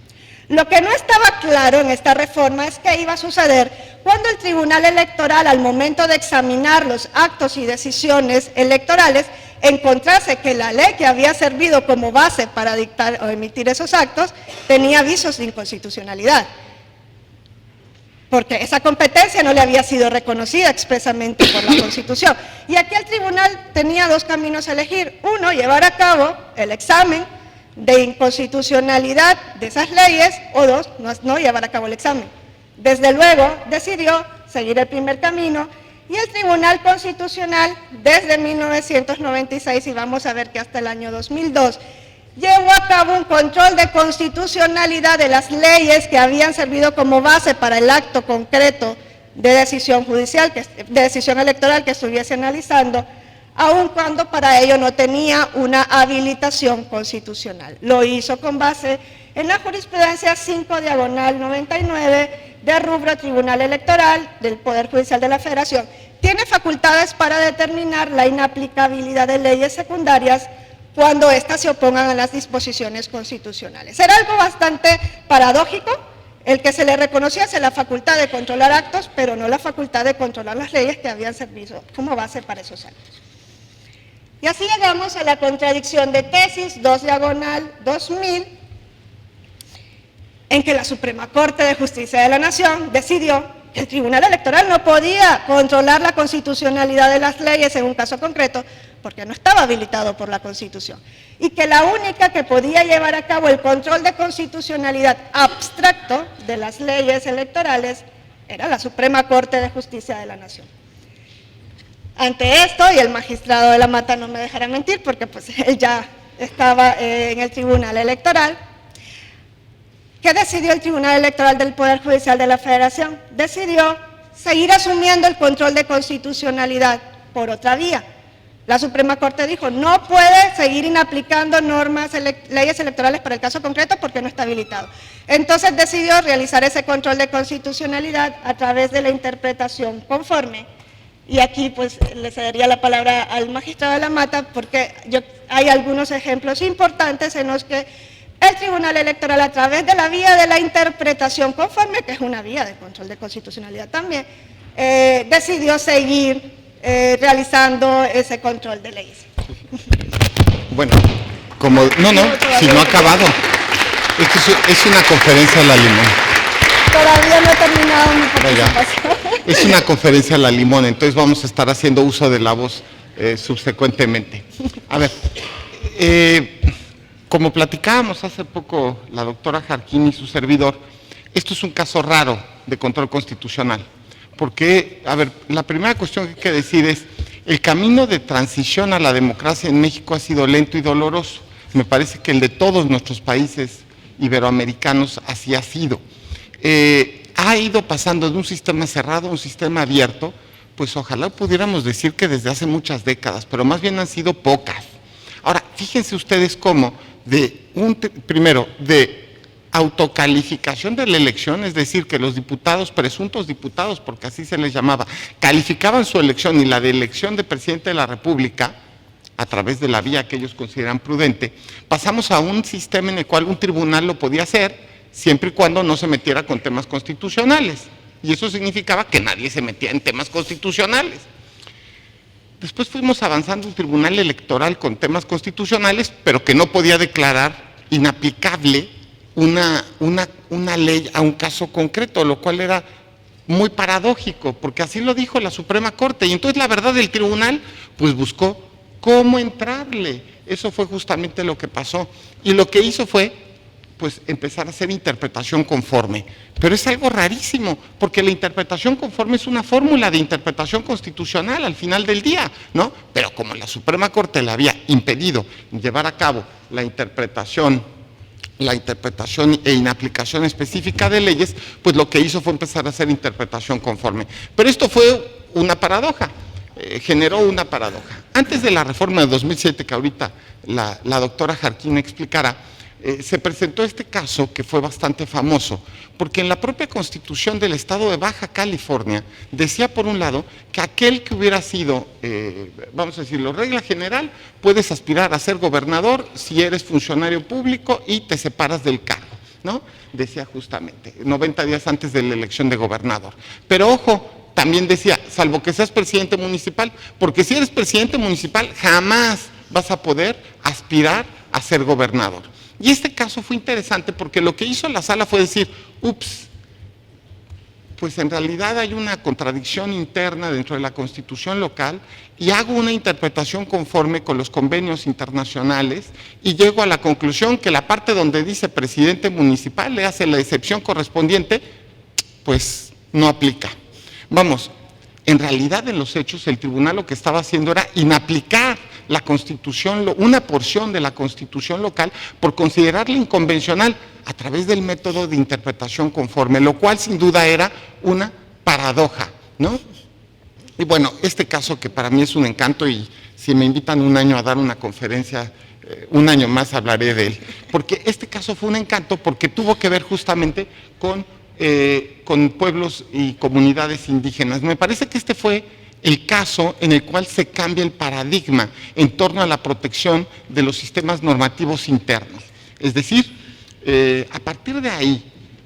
Lo que no estaba claro en esta reforma es qué iba a suceder cuando el Tribunal Electoral, al momento de examinar los actos y decisiones electorales, encontrase que la ley que había servido como base para dictar o emitir esos actos tenía visos de inconstitucionalidad. porque esa competencia no le había sido reconocida expresamente por la Constitución. Y aquí el tribunal tenía dos caminos a elegir. Uno, llevar a cabo el examen de inconstitucionalidad de esas leyes, o dos, no llevar a cabo el examen. Desde luego, decidió seguir el primer camino, y el Tribunal Constitucional, desde 1996, y vamos a ver que hasta el año 2002, llevó a cabo un control de constitucionalidad de las leyes que habían servido como base para el acto concreto de decisión judicial, de decisión electoral que estuviese analizando, aun cuando para ello no tenía una habilitación constitucional. Lo hizo con base en la jurisprudencia 5/99 de rubro Tribunal Electoral del Poder Judicial de la Federación. Tiene facultades para determinar la inaplicabilidad de leyes secundarias cuando éstas se opongan a las disposiciones constitucionales. Era algo bastante paradójico el que se le reconociese la facultad de controlar actos, pero no la facultad de controlar las leyes que habían servido como base para esos actos. Y así llegamos a la contradicción de tesis 2/2000, en que la Suprema Corte de Justicia de la Nación decidió que el Tribunal Electoral no podía controlar la constitucionalidad de las leyes en un caso concreto porque no estaba habilitado por la Constitución, y que la única que podía llevar a cabo el control de constitucionalidad abstracto de las leyes electorales era la Suprema Corte de Justicia de la Nación. Ante esto, y el magistrado de la Mata no me dejará mentir porque pues él ya estaba en el Tribunal Electoral, ¿qué decidió el Tribunal Electoral del Poder Judicial de la Federación? Decidió seguir asumiendo el control de constitucionalidad por otra vía. La Suprema Corte dijo, no puede seguir inaplicando leyes electorales para el caso concreto porque no está habilitado. Entonces decidió realizar ese control de constitucionalidad a través de la interpretación conforme. Y aquí pues le cedería la palabra al magistrado de la Mata porque hay algunos ejemplos importantes en los que el Tribunal Electoral, a través de la vía de la interpretación conforme, que es una vía de control de constitucionalidad también, decidió seguir realizando ese control de leyes. Bueno, como... No, si no ha acabado. Es una conferencia a la limón. Todavía no he terminado mi participación. Es una conferencia a la limón, entonces vamos a estar haciendo uso de la voz subsecuentemente. A ver, como platicábamos hace poco la doctora Jarquín y su servidor, esto es un caso raro de control constitucional, porque, a ver, la primera cuestión que hay que decir es, el camino de transición a la democracia en México ha sido lento y doloroso. Me parece que el de todos nuestros países iberoamericanos así ha sido. Ha ido pasando de un sistema cerrado a un sistema abierto, pues ojalá pudiéramos decir que desde hace muchas décadas, pero más bien han sido pocas. Ahora, fíjense ustedes cómo primero, de autocalificación de la elección, es decir, que los diputados, presuntos diputados, porque así se les llamaba, calificaban su elección y la de elección de presidente de la República, a través de la vía que ellos consideran prudente, pasamos a un sistema en el cual un tribunal lo podía hacer, siempre y cuando no se metiera con temas constitucionales. Y eso significaba que nadie se metía en temas constitucionales. Después fuimos avanzando un tribunal electoral con temas constitucionales, pero que no podía declarar inaplicable una ley a un caso concreto, lo cual era muy paradójico, porque así lo dijo la Suprema Corte. Y entonces la verdad del tribunal, pues buscó cómo entrarle. Eso fue justamente lo que pasó. Y lo que hizo fue pues empezar a hacer interpretación conforme. Pero es algo rarísimo, porque la interpretación conforme es una fórmula de interpretación constitucional al final del día, ¿no? Pero como la Suprema Corte le había impedido llevar a cabo la interpretación e inaplicación específica de leyes, pues lo que hizo fue empezar a hacer interpretación conforme. Pero esto fue una paradoja, generó una paradoja. Antes de la reforma de 2007, que ahorita la doctora Jarquín explicará, se presentó este caso que fue bastante famoso, porque en la propia Constitución del Estado de Baja California decía por un lado que aquel que hubiera sido, vamos a decirlo, regla general, puedes aspirar a ser gobernador si eres funcionario público y te separas del cargo, ¿no? Decía justamente, 90 días antes de la elección de gobernador. Pero ojo, también decía, salvo que seas presidente municipal, porque si eres presidente municipal jamás vas a poder aspirar a ser gobernador. Y este caso fue interesante porque lo que hizo la sala fue decir, ups, pues en realidad hay una contradicción interna dentro de la Constitución local y hago una interpretación conforme con los convenios internacionales y llego a la conclusión que la parte donde dice presidente municipal le hace la excepción correspondiente, pues no aplica. Vamos, en realidad en los hechos el tribunal lo que estaba haciendo era inaplicar la Constitución, una porción de la Constitución local por considerarla inconvencional a través del método de interpretación conforme, lo cual sin duda era una paradoja, ¿no? Y bueno, este caso que para mí es un encanto y si me invitan un año a dar una conferencia, un año más hablaré de él, porque este caso fue un encanto porque tuvo que ver justamente con pueblos y comunidades indígenas. Me parece que este fue el caso en el cual se cambia el paradigma en torno a la protección de los sistemas normativos internos. Es decir, a partir de ahí,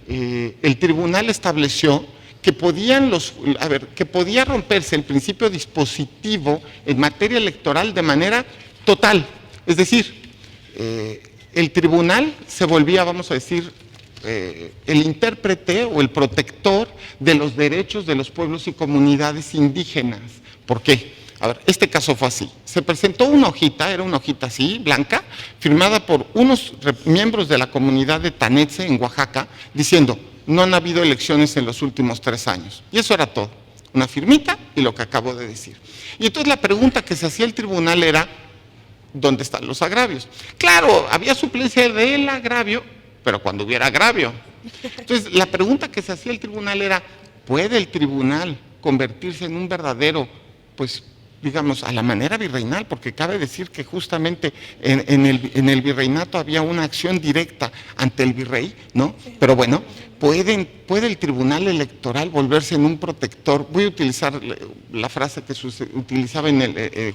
el tribunal estableció que que podía romperse el principio dispositivo en materia electoral de manera total. Es decir, el tribunal se volvía, vamos a decir, el intérprete o el protector de los derechos de los pueblos y comunidades indígenas. ¿Por qué? A ver, este caso fue así. Se presentó una hojita, era una hojita así, blanca, firmada por unos miembros de la comunidad de Tanetse, en Oaxaca, diciendo, no han habido elecciones en los últimos 3 años. Y eso era todo. Una firmita y lo que acabo de decir. Y entonces la pregunta que se hacía el tribunal era, ¿dónde están los agravios? Claro, había suplencia del agravio, pero cuando hubiera agravio. Entonces, la pregunta que se hacía el tribunal era, ¿puede el tribunal convertirse en un verdadero, pues, digamos, a la manera virreinal? Porque cabe decir que justamente en el virreinato había una acción directa ante el virrey, ¿no? Pero bueno, ¿puede el tribunal electoral volverse en un protector? Voy a utilizar la frase que se utilizaba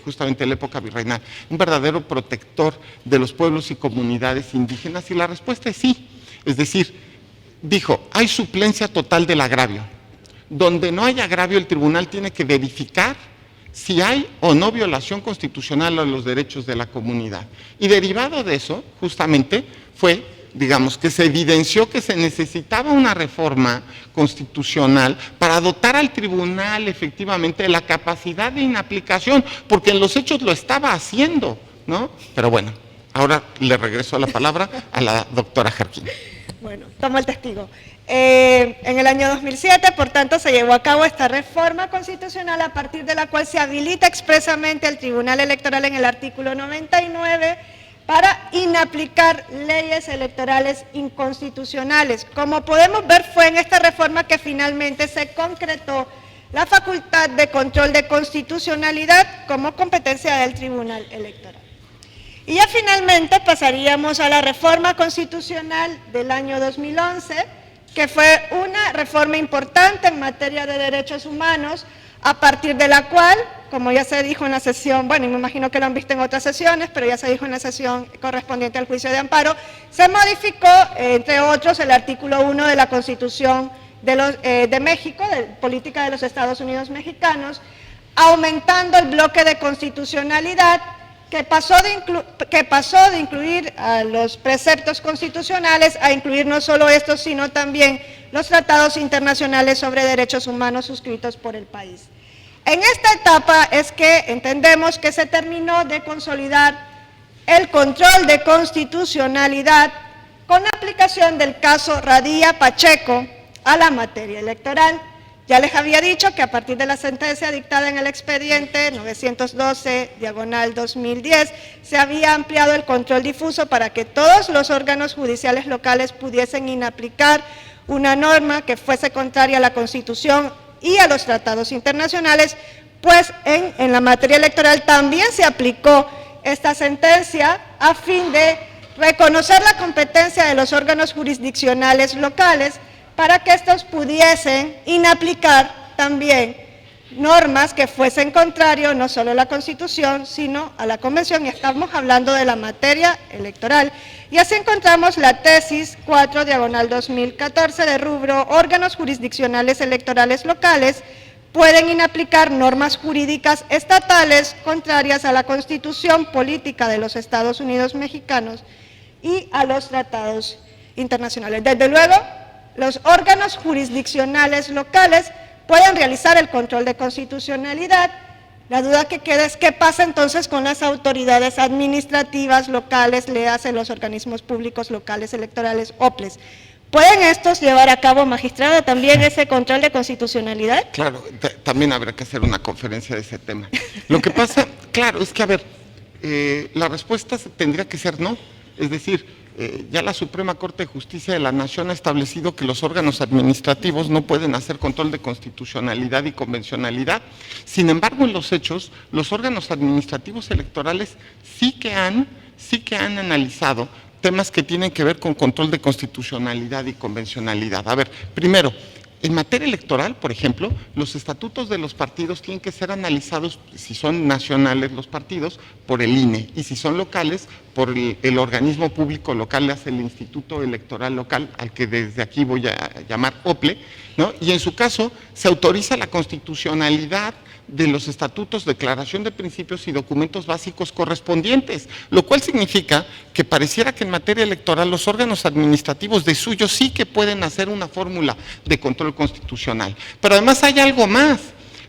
justamente en la época virreinal, un verdadero protector de los pueblos y comunidades indígenas, y la respuesta es sí. Es decir, dijo, hay suplencia total del agravio. Donde no hay agravio, el tribunal tiene que verificar si hay o no violación constitucional a los derechos de la comunidad. Y derivado de eso, justamente, fue, digamos, que se evidenció que se necesitaba una reforma constitucional para dotar al tribunal efectivamente de la capacidad de inaplicación, porque en los hechos lo estaba haciendo, ¿no? Pero bueno, ahora le regreso la palabra a la doctora Jarquín. Bueno, tomo el testigo. En el año 2007, por tanto, se llevó a cabo esta reforma constitucional a partir de la cual se habilita expresamente al Tribunal Electoral en el artículo 99 para inaplicar leyes electorales inconstitucionales. Como podemos ver, fue en esta reforma que finalmente se concretó la facultad de control de constitucionalidad como competencia del Tribunal Electoral. Y ya finalmente pasaríamos a la reforma constitucional del año 2011, que fue una reforma importante en materia de derechos humanos, a partir de la cual, como ya se dijo en la sesión, bueno, y me imagino que lo han visto en otras sesiones, pero ya se dijo en la sesión correspondiente al juicio de amparo, se modificó, entre otros, el artículo 1 de la Constitución de México, de Política de los Estados Unidos Mexicanos, aumentando el bloque de constitucionalidad, que pasó de incluir a los preceptos constitucionales a incluir no solo estos, sino también los tratados internacionales sobre derechos humanos suscritos por el país. En esta etapa es que entendemos que se terminó de consolidar el control de constitucionalidad con aplicación del caso Radilla Pacheco a la materia electoral. Ya les había dicho que a partir de la sentencia dictada en el expediente 912/2010 se había ampliado el control difuso para que todos los órganos judiciales locales pudiesen inaplicar una norma que fuese contraria a la Constitución y a los tratados internacionales, pues en la materia electoral también se aplicó esta sentencia a fin de reconocer la competencia de los órganos jurisdiccionales locales para que estos pudiesen inaplicar también normas que fuesen contrarios no solo a la Constitución, sino a la Convención, y estamos hablando de la materia electoral. Y así encontramos la tesis 4/2014 de rubro órganos jurisdiccionales electorales locales pueden inaplicar normas jurídicas estatales contrarias a la Constitución política de los Estados Unidos mexicanos y a los tratados internacionales. Desde luego, los órganos jurisdiccionales locales pueden realizar el control de constitucionalidad. La duda que queda es qué pasa entonces con las autoridades administrativas locales, le hacen los organismos públicos locales electorales, OPLES. ¿Pueden estos llevar a cabo, magistrada, también ese control de constitucionalidad? Claro, también habrá que hacer una conferencia de ese tema. Lo que pasa, claro, es que, a ver, la respuesta tendría que ser no. Es decir, ya la Suprema Corte de Justicia de la Nación ha establecido que los órganos administrativos no pueden hacer control de constitucionalidad y convencionalidad. Sin embargo, en los hechos, los órganos administrativos electorales sí que han analizado temas que tienen que ver con control de constitucionalidad y convencionalidad. A ver, primero, en materia electoral, por ejemplo, los estatutos de los partidos tienen que ser analizados, si son nacionales los partidos, por el INE, y si son locales, por el organismo público local, le hace el Instituto Electoral Local, al que desde aquí voy a llamar OPLE, ¿no? Y en su caso, se autoriza la constitucionalidad de los estatutos, declaración de principios y documentos básicos correspondientes, lo cual significa que pareciera que en materia electoral los órganos administrativos de suyo sí que pueden hacer una fórmula de control constitucional. Pero además hay algo más.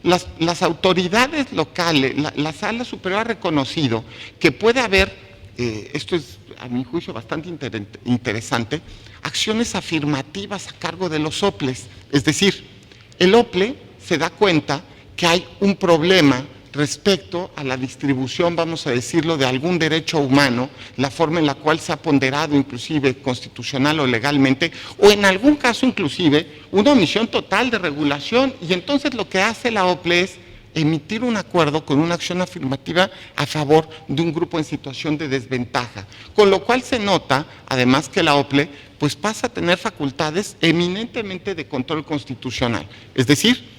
Las autoridades locales, la Sala Superior ha reconocido que puede haber, esto es a mi juicio bastante interesante, acciones afirmativas a cargo de los OPLES. Es decir, el OPLE se da cuenta que hay un problema respecto a la distribución, vamos a decirlo, de algún derecho humano, la forma en la cual se ha ponderado inclusive constitucional o legalmente, o en algún caso inclusive una omisión total de regulación, y entonces lo que hace la OPLE es emitir un acuerdo con una acción afirmativa a favor de un grupo en situación de desventaja, con lo cual se nota además que la OPLE pues pasa a tener facultades eminentemente de control constitucional, es decir,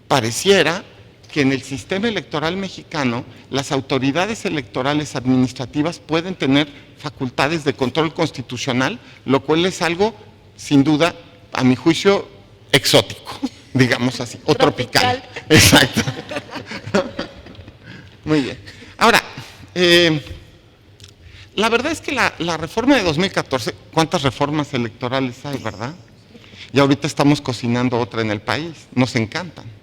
pareciera que en el sistema electoral mexicano las autoridades electorales administrativas pueden tener facultades de control constitucional, lo cual es algo, sin duda, a mi juicio, exótico, digamos así, o tropical. Exacto. Muy bien. Ahora, la verdad es que la reforma de 2014, ¿cuántas reformas electorales hay, verdad? Y ahorita estamos cocinando otra en el país, nos encantan.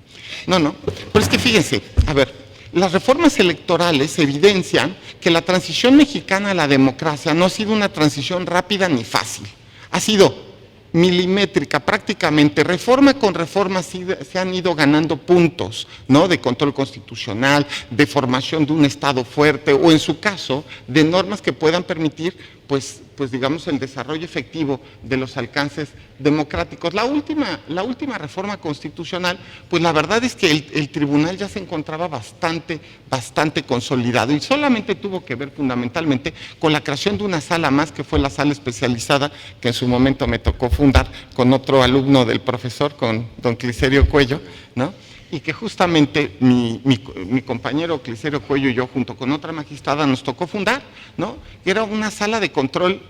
No, pero es que fíjense, a ver, las reformas electorales evidencian que la transición mexicana a la democracia no ha sido una transición rápida ni fácil, ha sido milimétrica, prácticamente, reforma con reforma se han ido ganando puntos, ¿no? De control constitucional, de formación de un Estado fuerte, o en su caso, de normas que puedan permitir, pues digamos, el desarrollo efectivo de los alcances democráticos. La última reforma constitucional, pues la verdad es que el tribunal ya se encontraba bastante consolidado, y solamente tuvo que ver fundamentalmente con la creación de una sala más, que fue la sala especializada, que en su momento me tocó fundar con otro alumno del profesor, con don Clicerio Cuello, ¿no? Y que justamente mi compañero Clicerio Cuello y yo, junto con otra magistrada, nos tocó fundar, ¿no? Y era una sala de control,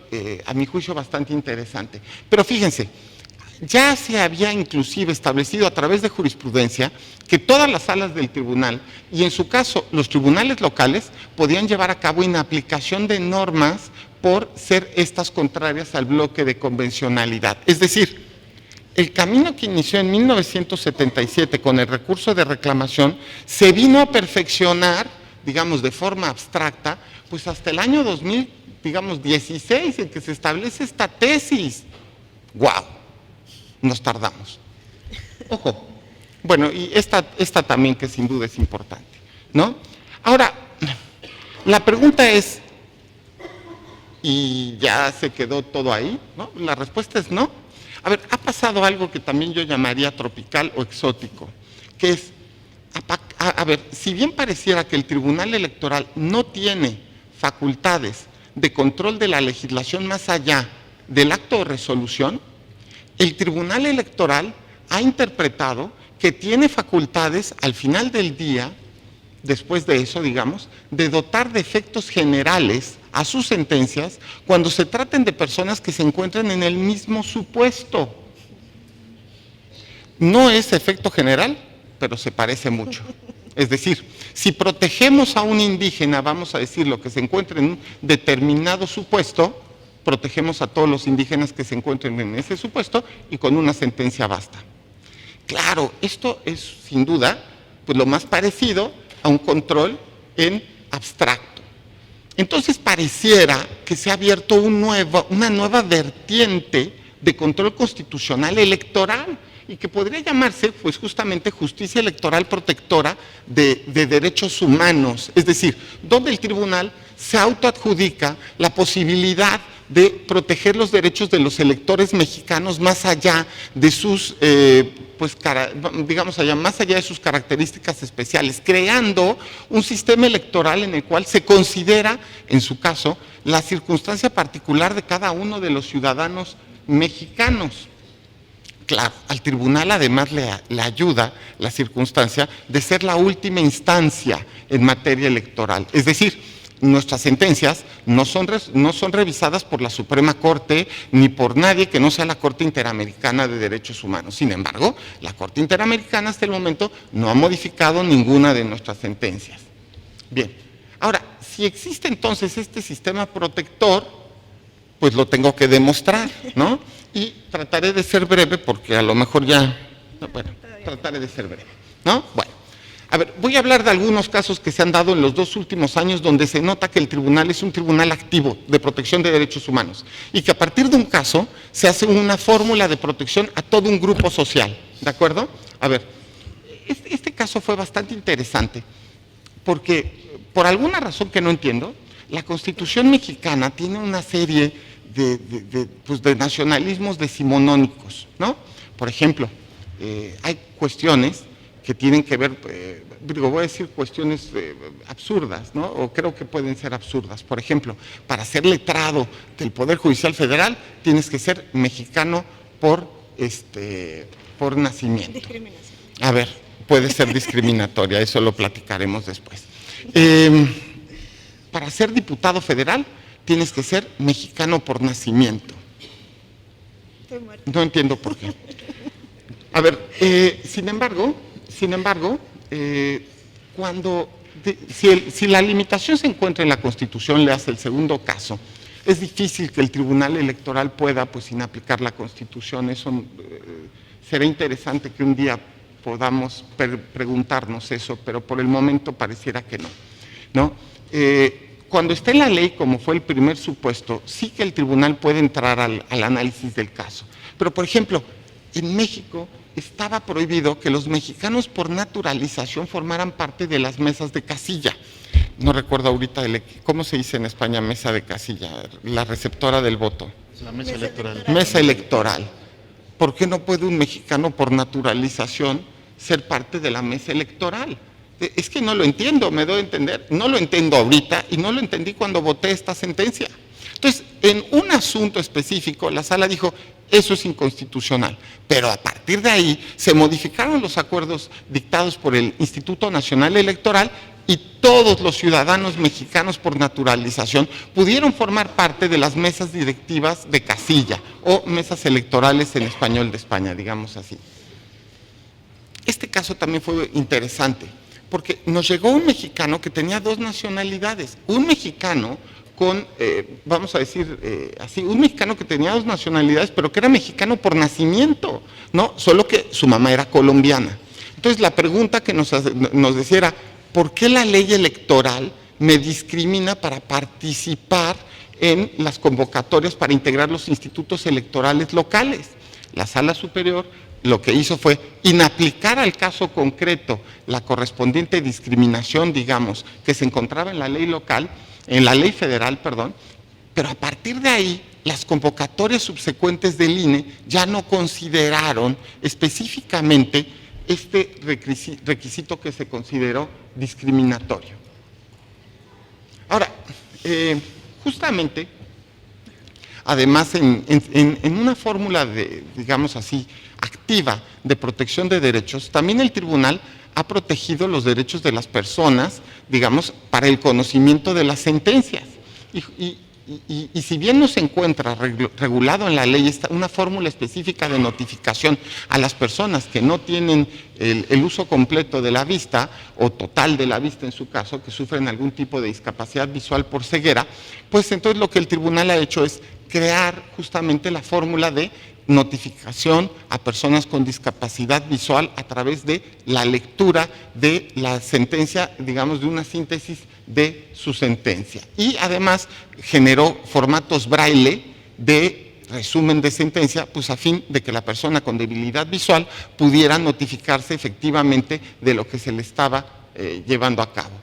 a mi juicio, bastante interesante. Pero fíjense, ya se había inclusive establecido a través de jurisprudencia que todas las salas del tribunal, y en su caso los tribunales locales, podían llevar a cabo inaplicación de normas por ser estas contrarias al bloque de convencionalidad. Es decir, el camino que inició en 1977 con el recurso de reclamación se vino a perfeccionar, digamos, de forma abstracta, pues hasta el año 2016, en que se establece esta tesis. ¡Guau! Nos tardamos. Ojo. Bueno, y esta también, que sin duda es importante, ¿no? Ahora, la pregunta es, ¿y ya se quedó todo ahí? ¿No? La respuesta es no. A ver, ha pasado algo que también yo llamaría tropical o exótico, que es, a ver, si bien pareciera que el Tribunal Electoral no tiene facultades de control de la legislación más allá del acto de resolución, el Tribunal Electoral ha interpretado que tiene facultades al final del día, después de eso, digamos, de dotar de efectos generales a sus sentencias cuando se traten de personas que se encuentran en el mismo supuesto. No es efecto general, pero se parece mucho. Es decir, si protegemos a un indígena, vamos a decir, lo que se encuentra en un determinado supuesto, protegemos a todos los indígenas que se encuentren en ese supuesto y con una sentencia basta. Claro, esto es sin duda pues, lo más parecido a un control en abstracto. Entonces pareciera que se ha abierto una nueva vertiente de control constitucional electoral y que podría llamarse pues justamente justicia electoral protectora de derechos humanos, es decir, donde el tribunal se autoadjudica la posibilidad de proteger los derechos de los electores mexicanos más allá de sus, más allá de sus características especiales, creando un sistema electoral en el cual se considera, en su caso, la circunstancia particular de cada uno de los ciudadanos mexicanos. Claro, al tribunal además le ayuda la circunstancia de ser la última instancia en materia electoral. Es decir, nuestras sentencias no son revisadas por la Suprema Corte ni por nadie que no sea la Corte Interamericana de Derechos Humanos. Sin embargo, la Corte Interamericana hasta el momento no ha modificado ninguna de nuestras sentencias. Bien, ahora, si existe entonces este sistema protector, pues lo tengo que demostrar, ¿no? Y trataré de ser breve porque a lo mejor trataré de ser breve, ¿no? Bueno, a ver, voy a hablar de algunos casos que se han dado en los 2 últimos años donde se nota que el tribunal es un tribunal activo de protección de derechos humanos y que a partir de un caso se hace una fórmula de protección a todo un grupo social, ¿de acuerdo? A ver, este caso fue bastante interesante porque por alguna razón que no entiendo, la Constitución mexicana tiene una serie de nacionalismos decimonónicos, ¿no? Por ejemplo, hay cuestiones que tienen que ver, voy a decir cuestiones absurdas, ¿no? O creo que pueden ser absurdas. Por ejemplo, para ser letrado del Poder Judicial Federal tienes que ser mexicano por nacimiento. Discriminación. A ver, puede ser discriminatoria, eso lo platicaremos después. Para ser diputado federal tienes que ser mexicano por nacimiento. No entiendo por qué. A ver, sin embargo, si la limitación se encuentra en la Constitución, le hace el segundo caso, es difícil que el Tribunal Electoral pueda, pues, sin aplicar la Constitución. Eso será interesante que un día podamos preguntarnos eso, pero por el momento pareciera que no, ¿no? Cuando está en la ley, como fue el primer supuesto, sí que el tribunal puede entrar al análisis del caso. Pero, por ejemplo, en México estaba prohibido que los mexicanos por naturalización formaran parte de las mesas de casilla. No recuerdo ahorita, ¿cómo se dice en España mesa de casilla? La receptora del voto. La mesa electoral. Mesa electoral. ¿Por qué no puede un mexicano por naturalización ser parte de la mesa electoral? Es que no lo entiendo, me doy a entender. No lo entiendo ahorita y no lo entendí cuando voté esta sentencia. Entonces, en un asunto específico, la sala dijo, eso es inconstitucional. Pero a partir de ahí se modificaron los acuerdos dictados por el Instituto Nacional Electoral y todos los ciudadanos mexicanos por naturalización pudieron formar parte de las mesas directivas de casilla o mesas electorales en español de España, digamos así. Este caso también fue interesante, porque nos llegó un mexicano que tenía 2 nacionalidades, un mexicano con, vamos a decir así, un mexicano que tenía 2 nacionalidades, pero que era mexicano por nacimiento, ¿no? Solo que su mamá era colombiana. Entonces la pregunta que nos decía era, ¿por qué la ley electoral me discrimina para participar en las convocatorias para integrar los institutos electorales locales? La Sala Superior lo que hizo fue inaplicar al caso concreto la correspondiente discriminación, digamos, que se encontraba en la ley local, en la ley federal, perdón, pero a partir de ahí las convocatorias subsecuentes del INE ya no consideraron específicamente este requisito que se consideró discriminatorio. Ahora, justamente, además en una fórmula digamos así, activa de protección de derechos, también el tribunal ha protegido los derechos de las personas, digamos, para el conocimiento de las sentencias. Y si bien no se encuentra regulado en la ley una fórmula específica de notificación a las personas que no tienen el uso completo de la vista, o total de la vista en su caso, que sufren algún tipo de discapacidad visual por ceguera, pues entonces lo que el tribunal ha hecho es crear justamente la fórmula de notificación a personas con discapacidad visual a través de la lectura de la sentencia, digamos, de una síntesis de su sentencia. Y además generó formatos braille de resumen de sentencia, pues a fin de que la persona con debilidad visual pudiera notificarse efectivamente de lo que se le estaba llevando a cabo.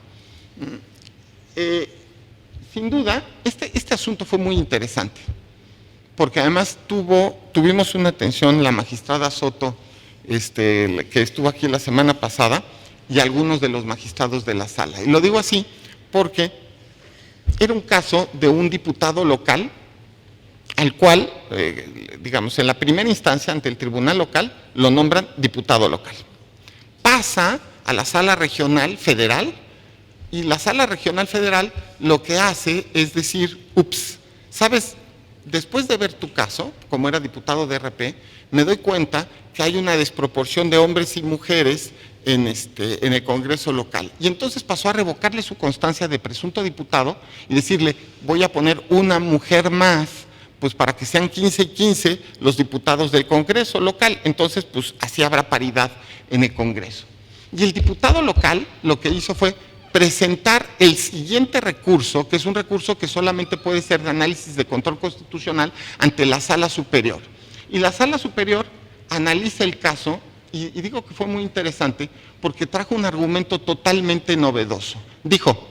Sin duda, este asunto fue muy interesante, porque además tuvimos una atención la magistrada Soto, que estuvo aquí la semana pasada, y algunos de los magistrados de la sala. Y lo digo así porque era un caso de un diputado local, al cual, digamos, en la primera instancia ante el tribunal local, lo nombran diputado local. Pasa a la sala regional federal, y la sala regional federal lo que hace es decir, ups, ¿sabes? Después de ver tu caso, como era diputado de RP, me doy cuenta que hay una desproporción de hombres y mujeres en el Congreso local. Y entonces pasó a revocarle su constancia de presunto diputado y decirle, voy a poner una mujer más, pues para que sean 15 y 15 los diputados del Congreso local. Entonces, pues así habrá paridad en el Congreso. Y el diputado local lo que hizo fue presentar el siguiente recurso, que es un recurso que solamente puede ser de análisis de control constitucional ante la Sala Superior. Y la Sala Superior analiza el caso, y digo que fue muy interesante, porque trajo un argumento totalmente novedoso. Dijo,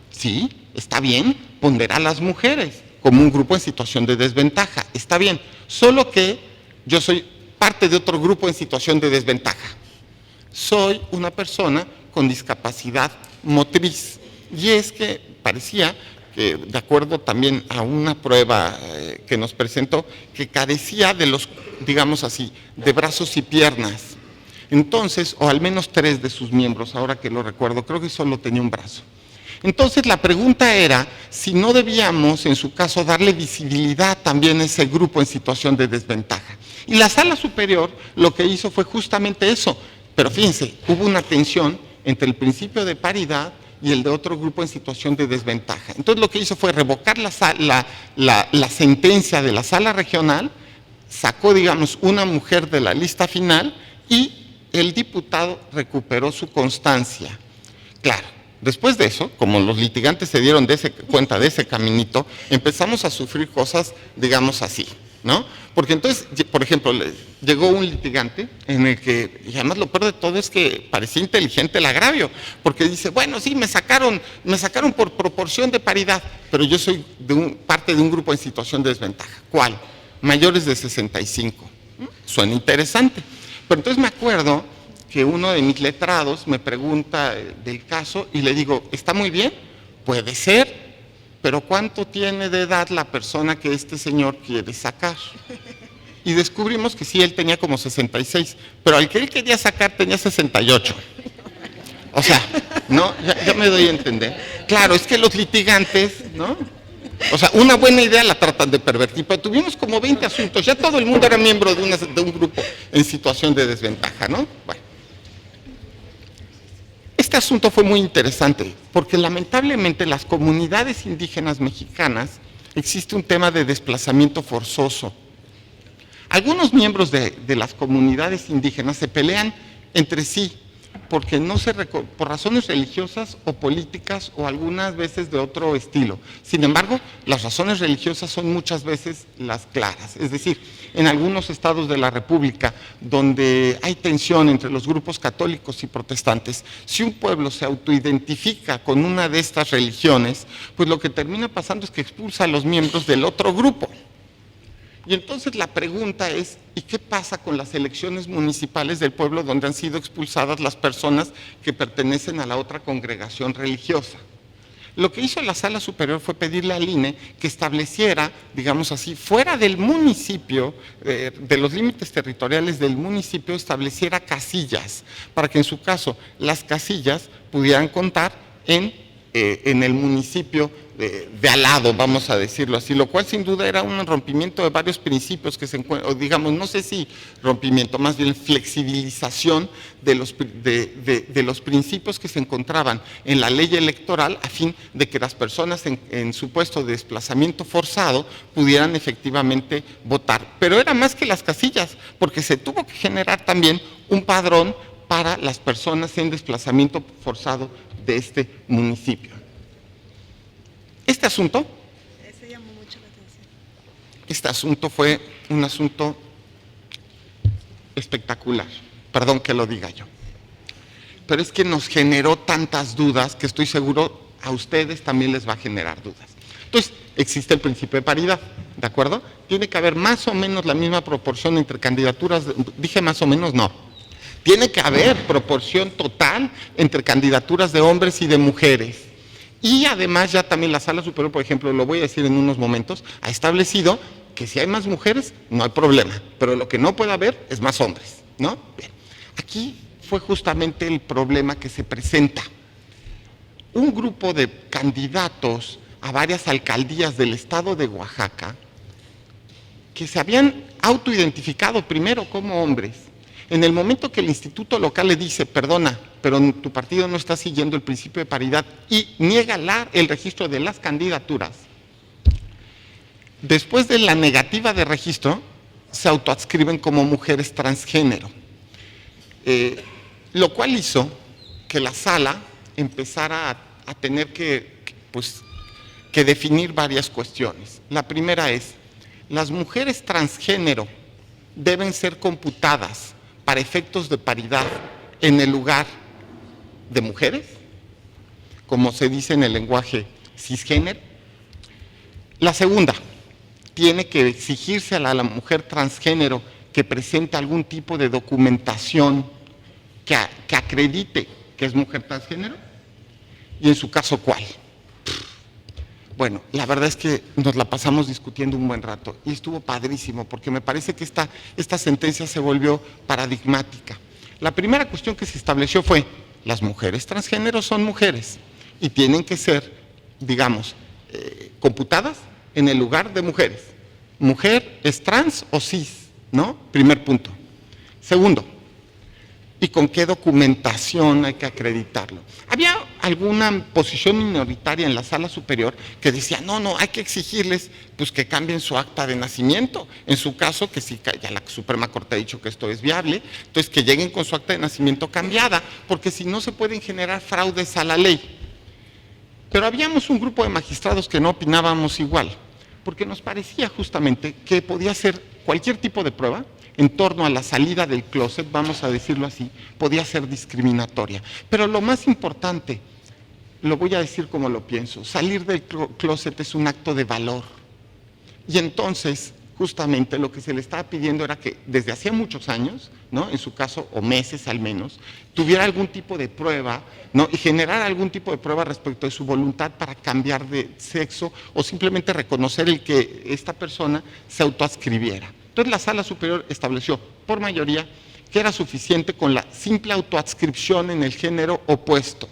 sí, está bien, ponderar a las mujeres como un grupo en situación de desventaja, está bien, solo que yo soy parte de otro grupo en situación de desventaja. Soy una persona con discapacidad motriz. Y es que parecía que, de acuerdo también a una prueba que nos presentó, que carecía de los, digamos así, de brazos y piernas. Entonces, o al menos 3 de sus miembros, ahora que lo recuerdo, creo que solo tenía un brazo. Entonces la pregunta era si no debíamos, en su caso, darle visibilidad también a ese grupo en situación de desventaja. Y la Sala Superior lo que hizo fue justamente eso, pero fíjense, hubo una tensión entre el principio de paridad y el de otro grupo en situación de desventaja. Entonces lo que hizo fue revocar la sentencia de la sala regional, sacó, digamos, una mujer de la lista final y el diputado recuperó su constancia. Claro, después de eso, como los litigantes se dieron cuenta de ese caminito, empezamos a sufrir cosas, digamos así, ¿no? Porque entonces, por ejemplo, llegó un litigante en el que, y además lo peor de todo es que parecía inteligente el agravio, porque dice, bueno, sí, me sacaron por proporción de paridad, pero yo soy parte de un grupo en situación de desventaja. ¿Cuál? Mayores de 65. Suena interesante. Pero entonces me acuerdo que uno de mis letrados me pregunta del caso y le digo, ¿está muy bien? Puede ser. Pero ¿cuánto tiene de edad la persona que este señor quiere sacar? Y descubrimos que sí, él tenía como 66, pero al que él quería sacar tenía 68. O sea, ¿no? Ya me doy a entender. Claro, es que los litigantes, ¿no? O sea, una buena idea la tratan de pervertir, pero tuvimos como 20 asuntos, ya todo el mundo era miembro de un grupo en situación de desventaja, ¿no? Bueno. Este asunto fue muy interesante, porque lamentablemente en las comunidades indígenas mexicanas existe un tema de desplazamiento forzoso. Algunos miembros de las comunidades indígenas se pelean entre sí, porque por razones religiosas o políticas o algunas veces de otro estilo. Sin embargo, las razones religiosas son muchas veces las claras. Es decir, en algunos estados de la República donde hay tensión entre los grupos católicos y protestantes, si un pueblo se autoidentifica con una de estas religiones, pues lo que termina pasando es que expulsa a los miembros del otro grupo. Y entonces la pregunta es, ¿y qué pasa con las elecciones municipales del pueblo donde han sido expulsadas las personas que pertenecen a la otra congregación religiosa? Lo que hizo la Sala Superior fue pedirle al INE que estableciera, digamos así, fuera del municipio, de los límites territoriales del municipio, estableciera casillas, para que en su caso las casillas pudieran contar en el municipio de al lado, vamos a decirlo así, lo cual sin duda era un rompimiento de varios principios que se encuentran, o digamos, no sé si rompimiento, más bien flexibilización de los principios que se encontraban en la ley electoral a fin de que las personas en supuesto de desplazamiento forzado pudieran efectivamente votar. Pero era más que las casillas, porque se tuvo que generar también un padrón para las personas en desplazamiento forzado de este municipio. Este asunto, Ese llamó mucho la atención. este asunto fue un asunto espectacular, perdón que lo diga yo, pero es que nos generó tantas dudas que estoy seguro a ustedes también les va a generar dudas. Entonces, existe el principio de paridad, ¿de acuerdo? Tiene que haber más o menos la misma proporción entre candidaturas, dije más o menos, no. Tiene que haber proporción total entre candidaturas de hombres y de mujeres. Y además ya también la Sala Superior, por ejemplo, lo voy a decir en unos momentos, ha establecido que si hay más mujeres no hay problema, pero lo que no puede haber es más hombres, ¿no? Bien, aquí fue justamente el problema que se presenta. Un grupo de candidatos a varias alcaldías del estado de Oaxaca que se habían autoidentificado primero como hombres. En el momento que el instituto local le dice, perdona, pero tu partido no está siguiendo el principio de paridad y niega el registro de las candidaturas, después de la negativa de registro, se autoadscriben como mujeres transgénero. Lo cual hizo que la sala empezara a tener que definir varias cuestiones. La primera es, las mujeres transgénero deben ser computadas para efectos de paridad en el lugar de mujeres, como se dice en el lenguaje cisgénero. La segunda, tiene que exigirse a la mujer transgénero que presente algún tipo de documentación que acredite que es mujer transgénero, y en su caso, ¿cuál? Bueno, la verdad es que nos la pasamos discutiendo un buen rato y estuvo padrísimo porque me parece que esta sentencia se volvió paradigmática. La primera cuestión que se estableció fue, las mujeres transgénero son mujeres y tienen que ser, digamos, computadas en el lugar de mujeres. Mujer es trans o cis, ¿no? Primer punto. Segundo, ¿y con qué documentación hay que acreditarlo? Había alguna posición minoritaria en la Sala Superior que decía, no, hay que exigirles pues, que cambien su acta de nacimiento. En su caso, que sí, ya la Suprema Corte ha dicho que esto es viable, entonces que lleguen con su acta de nacimiento cambiada, porque si no se pueden generar fraudes a la ley. Pero habíamos un grupo de magistrados que no opinábamos igual, porque nos parecía justamente que podía ser cualquier tipo de prueba en torno a la salida del closet, vamos a decirlo así, podía ser discriminatoria. Pero lo más importante, lo voy a decir como lo pienso, salir del closet es un acto de valor. Y entonces, justamente lo que se le estaba pidiendo era que desde hacía muchos años, ¿no? En su caso, o meses al menos, tuviera algún tipo de prueba, ¿no? Y generar algún tipo de prueba respecto de su voluntad para cambiar de sexo o simplemente reconocer el que esta persona se autoadscribiera. Entonces la Sala Superior estableció por mayoría que era suficiente con la simple autoadscripción en el género opuesto.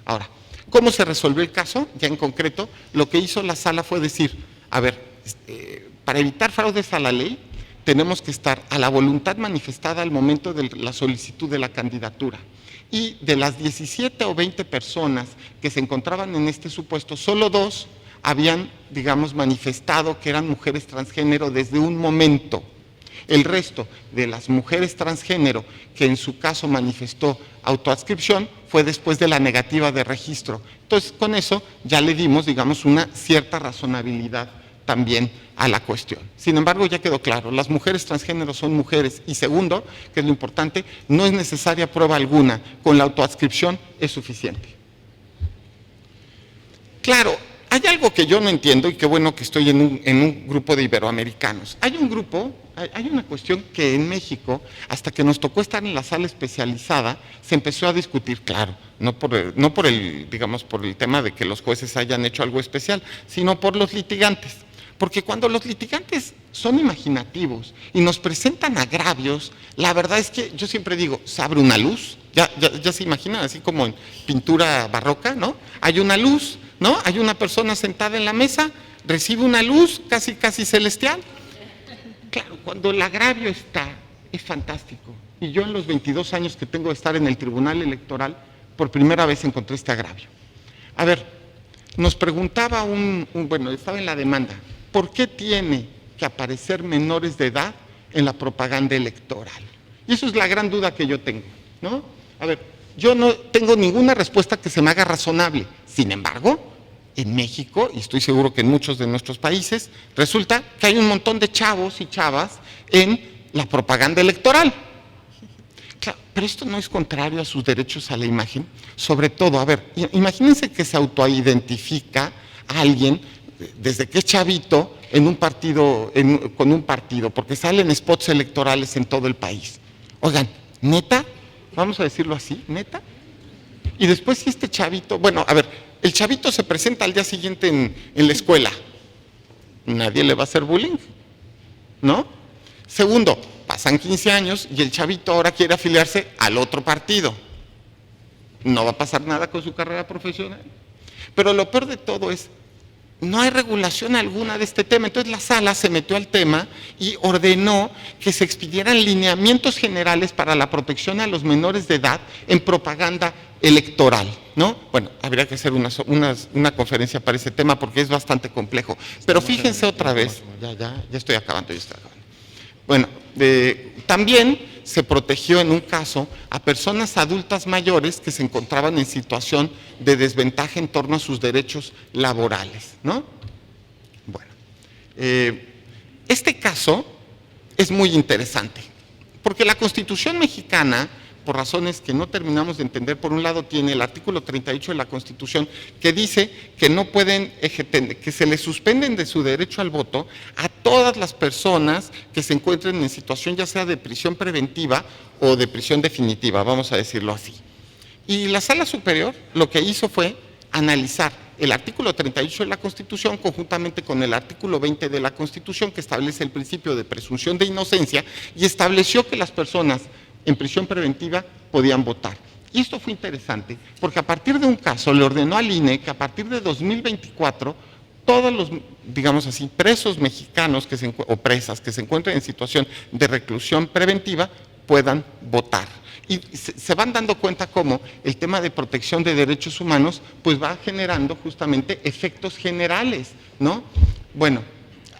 Ahora, ¿cómo se resolvió el caso? Ya en concreto, lo que hizo la Sala fue decir, a ver, para evitar fraudes a la ley, tenemos que estar a la voluntad manifestada al momento de la solicitud de la candidatura. Y de las 17 o 20 personas que se encontraban en este supuesto, solo 2 habían, digamos, manifestado que eran mujeres transgénero desde un momento. El resto de las mujeres transgénero que en su caso manifestó autoadscripción fue después de la negativa de registro. Entonces, con eso ya le dimos, digamos, una cierta razonabilidad también a la cuestión. Sin embargo, ya quedó claro, las mujeres transgénero son mujeres y segundo, que es lo importante, no es necesaria prueba alguna, con la autoadscripción es suficiente. Claro, hay algo que yo no entiendo y qué bueno que estoy en un grupo de iberoamericanos. Hay un grupo, hay una cuestión que en México, hasta que nos tocó estar en la sala especializada, se empezó a discutir, claro, no por el tema de que los jueces hayan hecho algo especial, sino por los litigantes. Porque cuando los litigantes son imaginativos y nos presentan agravios, la verdad es que yo siempre digo, se abre una luz Ya se imaginan, así como en pintura barroca, ¿no? Hay una luz, ¿no? Hay una persona sentada en la mesa, recibe una luz casi celestial. Claro, cuando el agravio está, es fantástico. Y yo en los 22 años que tengo de estar en el Tribunal Electoral, por primera vez encontré este agravio. A ver, nos preguntaba bueno, estaba en la demanda, ¿por qué tiene que aparecer menores de edad en la propaganda electoral? Y eso es la gran duda que yo tengo, ¿no? A ver, yo no tengo ninguna respuesta que se me haga razonable. Sin embargo, en México, y estoy seguro que en muchos de nuestros países, resulta que hay un montón de chavos y chavas en la propaganda electoral. Claro, pero esto no es contrario a sus derechos a la imagen. Sobre todo, a ver, imagínense que se autoidentifica a alguien desde que es chavito en un partido, con un partido, porque salen spots electorales en todo el país. Oigan, ¿neta? Vamos a decirlo así, ¿neta? Y después si este chavito, bueno, a ver, el chavito se presenta al día siguiente en la escuela. Nadie le va a hacer bullying, ¿no? Segundo, pasan 15 años y el chavito ahora quiere afiliarse al otro partido. No va a pasar nada con su carrera profesional. Pero lo peor de todo es, no hay regulación alguna de este tema. Entonces la sala se metió al tema y ordenó que se expidieran lineamientos generales para la protección a los menores de edad en propaganda electoral, ¿no? Bueno, habría que hacer una conferencia para ese tema porque es bastante complejo. Pero fíjense otra vez, ya estoy acabando. Bueno, también se protegió en un caso a personas adultas mayores que se encontraban en situación de desventaja en torno a sus derechos laborales, ¿no? Bueno, este caso es muy interesante, porque la Constitución mexicana, por razones que no terminamos de entender, por un lado tiene el artículo 38 de la Constitución que dice que no pueden, que se les suspenden de su derecho al voto a todas las personas que se encuentren en situación ya sea de prisión preventiva o de prisión definitiva, vamos a decirlo así. Y la Sala Superior lo que hizo fue analizar el artículo 38 de la Constitución conjuntamente con el artículo 20 de la Constitución que establece el principio de presunción de inocencia y estableció que las personas en prisión preventiva podían votar. Y esto fue interesante, porque a partir de un caso le ordenó al INE que a partir de 2024 todos los, digamos así, presos mexicanos o presas que se encuentren en situación de reclusión preventiva puedan votar. Y se van dando cuenta cómo el tema de protección de derechos humanos pues va generando justamente efectos generales, ¿no? Bueno,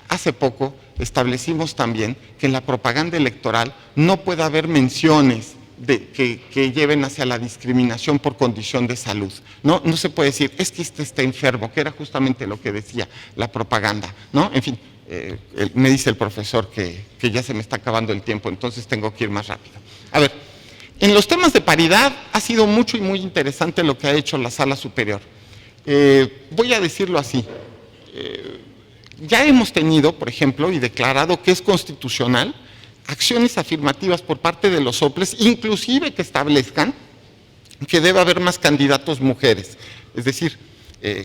hace poco establecimos también que en la propaganda electoral no puede haber menciones que lleven hacia la discriminación por condición de salud. No se puede decir, es que este está enfermo, que era justamente lo que decía la propaganda, ¿no? En fin, me dice el profesor que ya se me está acabando el tiempo, entonces tengo que ir más rápido. A ver, en los temas de paridad ha sido mucho y muy interesante lo que ha hecho la Sala Superior. Voy a decirlo así. Ya hemos tenido, por ejemplo, y declarado que es constitucional, acciones afirmativas por parte de los OPLES, inclusive que establezcan que debe haber más candidatos mujeres. Es decir,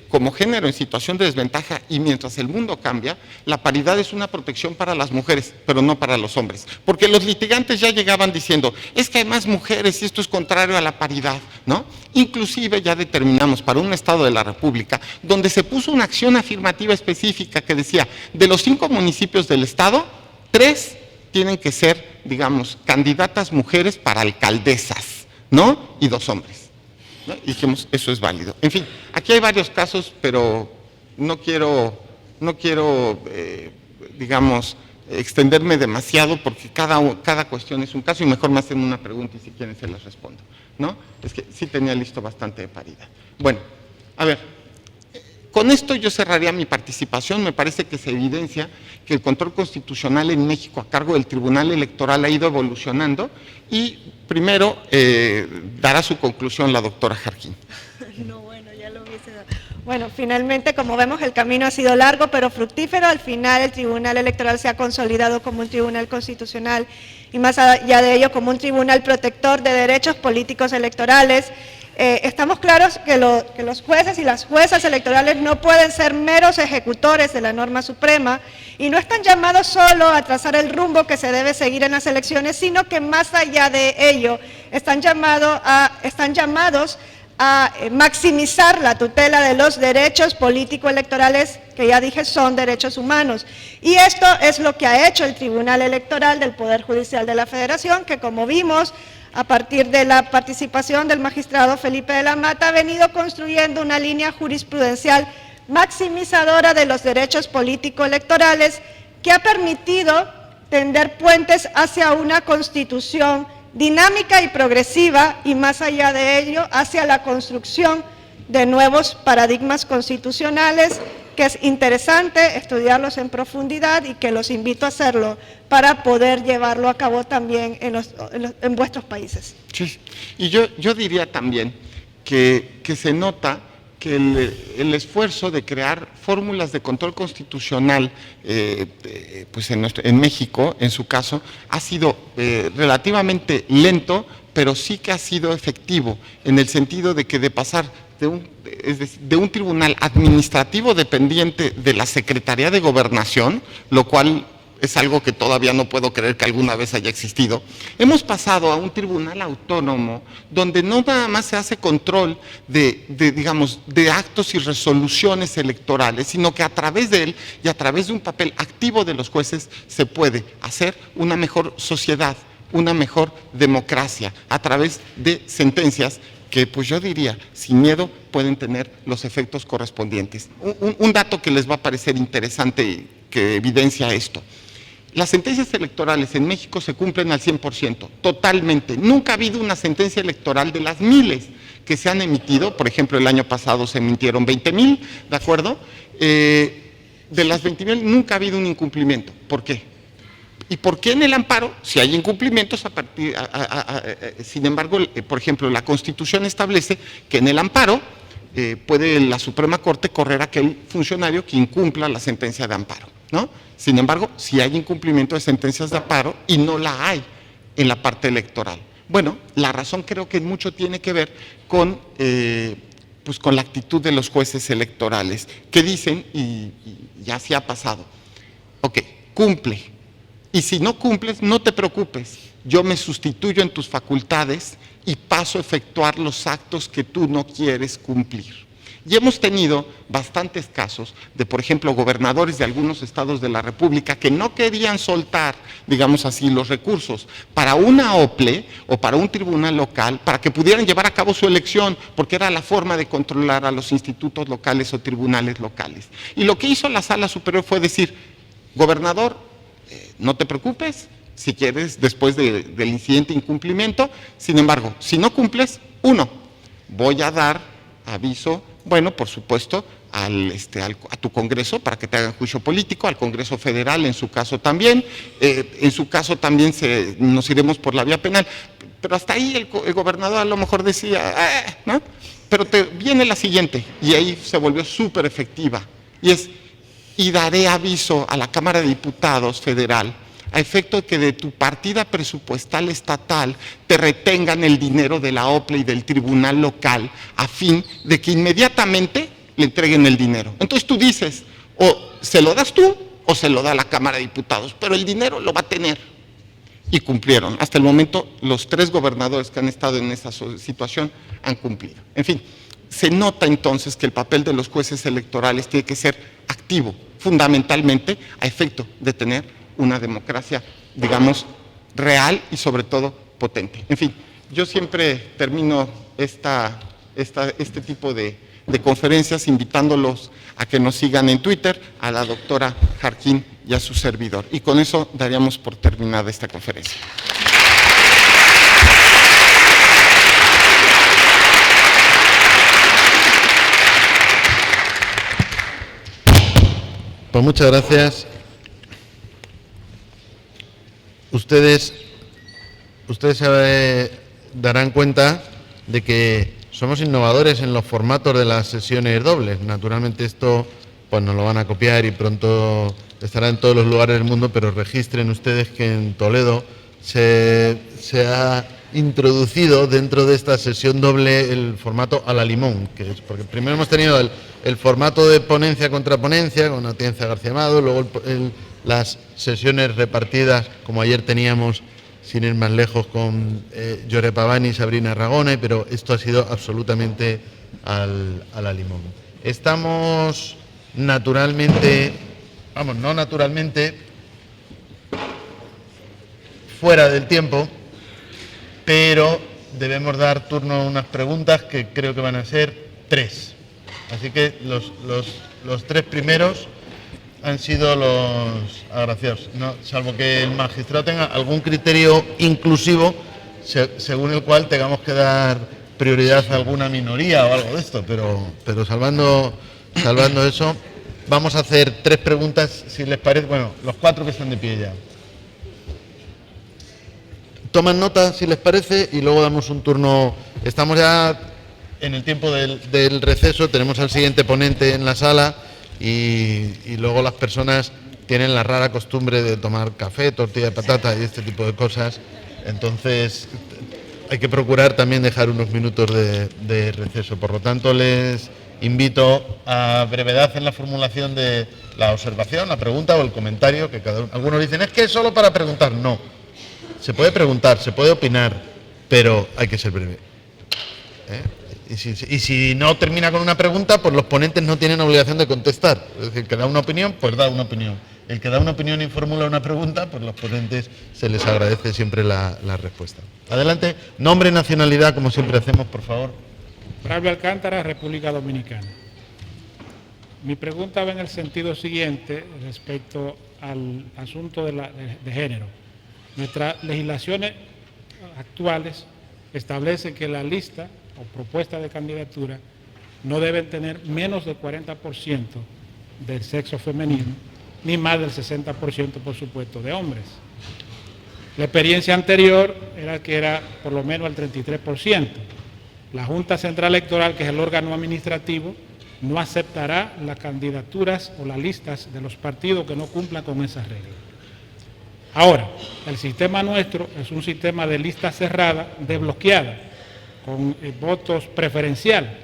como género en situación de desventaja y mientras el mundo cambia, la paridad es una protección para las mujeres, pero no para los hombres. Porque los litigantes ya llegaban diciendo, es que hay más mujeres y esto es contrario a la paridad, ¿no? Inclusive ya determinamos para un Estado de la República, donde se puso una acción afirmativa específica que decía, de los 5 municipios del Estado, 3 tienen que ser, digamos, candidatas mujeres para alcaldesas, ¿no? Y 2 hombres. ¿No? Y dijimos, eso es válido. En fin, aquí hay varios casos, pero no quiero digamos, extenderme demasiado porque cada cuestión es un caso y mejor me hacen una pregunta y si quieren se las respondo, ¿no? Es que sí tenía listo bastante de paridad. Bueno, a ver, con esto yo cerraría mi participación. Me parece que se evidencia que el control constitucional en México a cargo del Tribunal Electoral ha ido evolucionando y primero dará su conclusión la doctora Jarquín. No, bueno, ya lo hubiese dado. Bueno, finalmente, como vemos, el camino ha sido largo pero fructífero. Al final el Tribunal Electoral se ha consolidado como un tribunal constitucional y más allá de ello como un tribunal protector de derechos políticos electorales. estamos claros que los jueces y las juezas electorales no pueden ser meros ejecutores de la norma suprema y no están llamados solo a trazar el rumbo que se debe seguir en las elecciones, sino que más allá de ello están llamados a maximizar la tutela de los derechos político-electorales, que ya dije son derechos humanos. Y esto es lo que ha hecho el Tribunal Electoral del Poder Judicial de la Federación, que como vimos, a partir de la participación del magistrado Felipe de la Mata, ha venido construyendo una línea jurisprudencial maximizadora de los derechos político-electorales que ha permitido tender puentes hacia una constitución dinámica y progresiva y más allá de ello hacia la construcción de nuevos paradigmas constitucionales que es interesante estudiarlos en profundidad y que los invito a hacerlo para poder llevarlo a cabo también en vuestros países. Sí, y yo diría también que se nota que el esfuerzo de crear fórmulas de control constitucional pues en México, en su caso, ha sido relativamente lento, pero sí que ha sido efectivo, en el sentido de que de pasar de un tribunal administrativo dependiente de la Secretaría de Gobernación, lo cual es algo que todavía no puedo creer que alguna vez haya existido, hemos pasado a un tribunal autónomo donde no nada más se hace control de actos y resoluciones electorales, sino que a través de él y a través de un papel activo de los jueces se puede hacer una mejor sociedad, una mejor democracia, a través de sentencias que, pues yo diría, sin miedo pueden tener los efectos correspondientes. Un dato que les va a parecer interesante y que evidencia esto. Las sentencias electorales en México se cumplen al 100%, totalmente. Nunca ha habido una sentencia electoral de las miles que se han emitido, por ejemplo, el año pasado se emitieron 20,000, ¿de acuerdo? De las 20,000 nunca ha habido un incumplimiento. ¿Por qué? ¿Y por qué en el amparo, si hay incumplimientos, sin embargo, por ejemplo, la Constitución establece que en el amparo puede la Suprema Corte correr a aquel funcionario que incumpla la sentencia de amparo, ¿no? Sin embargo, si hay incumplimiento de sentencias de amparo y no la hay en la parte electoral. Bueno, la razón creo que mucho tiene que ver con, pues con la actitud de los jueces electorales, que dicen, y ya se ha pasado, ok, cumple, y si no cumples, no te preocupes, yo me sustituyo en tus facultades y paso a efectuar los actos que tú no quieres cumplir. Y hemos tenido bastantes casos de, por ejemplo, gobernadores de algunos estados de la República que no querían soltar, digamos así, los recursos para una OPLE o para un tribunal local para que pudieran llevar a cabo su elección, porque era la forma de controlar a los institutos locales o tribunales locales. Y lo que hizo la Sala Superior fue decir, gobernador, no te preocupes, si quieres, después del incidente de incumplimiento, sin embargo, si no cumples, voy a dar aviso, bueno, por supuesto, a tu Congreso para que te hagan juicio político, al Congreso Federal en su caso también, en su caso también nos iremos por la vía penal, pero hasta ahí el gobernador a lo mejor decía, ¿no? Pero viene la siguiente, y ahí se volvió súper efectiva, y daré aviso a la Cámara de Diputados Federal a efecto de que de tu partida presupuestal estatal te retengan el dinero de la OPLE y del tribunal local a fin de que inmediatamente le entreguen el dinero. Entonces tú dices, o se lo das tú o se lo da la Cámara de Diputados, pero el dinero lo va a tener. Y cumplieron. Hasta el momento los 3 gobernadores que han estado en esa situación han cumplido. En fin, se nota entonces que el papel de los jueces electorales tiene que ser activo, fundamentalmente a efecto de tener una democracia, digamos, real y sobre todo potente. En fin, yo siempre termino este tipo de conferencias invitándolos a que nos sigan en Twitter, a la doctora Jarquín y a su servidor. Y con eso daríamos por terminada esta conferencia. Pues muchas gracias. Ustedes se darán cuenta de que somos innovadores en los formatos de las sesiones dobles. Naturalmente esto pues nos lo van a copiar y pronto estará en todos los lugares del mundo, pero registren ustedes que en Toledo se ha introducido dentro de esta sesión doble el formato a la limón, que es porque primero hemos tenido el formato de ponencia contra ponencia con Atienza García Amado, luego las sesiones repartidas, como ayer teníamos, sin ir más lejos, con Llore Pavani y Sabrina Ragone, pero esto ha sido absolutamente a la limón. Estamos naturalmente, no naturalmente, fuera del tiempo, pero debemos dar turno a unas preguntas que creo que van a ser 3. Así que los 3 primeros han sido los agraciados, no, salvo que el magistrado tenga algún criterio inclusivo según el cual tengamos que dar prioridad a alguna minoría o algo de esto, pero salvando eso, vamos a hacer 3 preguntas, si les parece, bueno, los 4 que están de pie ya. Toman nota, si les parece, y luego damos un turno. Estamos ya en el tiempo del receso, tenemos al siguiente ponente en la sala y luego las personas tienen la rara costumbre de tomar café, tortilla de patata y este tipo de cosas. Entonces, hay que procurar también dejar unos minutos de receso. Por lo tanto, les invito a brevedad en la formulación de la observación, la pregunta o el comentario, que cada uno. Algunos dicen, es que es solo para preguntar. No. Se puede preguntar, se puede opinar, pero hay que ser breve. Y si no termina con una pregunta, pues los ponentes no tienen obligación de contestar. Es decir, el que da una opinión, pues da una opinión. El que da una opinión y formula una pregunta, pues los ponentes se les agradece siempre la respuesta. Adelante. Nombre y nacionalidad, como siempre hacemos, por favor. Braulio Alcántara, República Dominicana. Mi pregunta va en el sentido siguiente respecto al asunto de género. Nuestras legislaciones actuales establecen que la lista o propuesta de candidatura no deben tener menos del 40% del sexo femenino, ni más del 60%, por supuesto, de hombres. La experiencia anterior era que era por lo menos el 33%. La Junta Central Electoral, que es el órgano administrativo, no aceptará las candidaturas o las listas de los partidos que no cumplan con esas reglas. Ahora, el sistema nuestro es un sistema de lista cerrada, desbloqueada, con votos preferencial.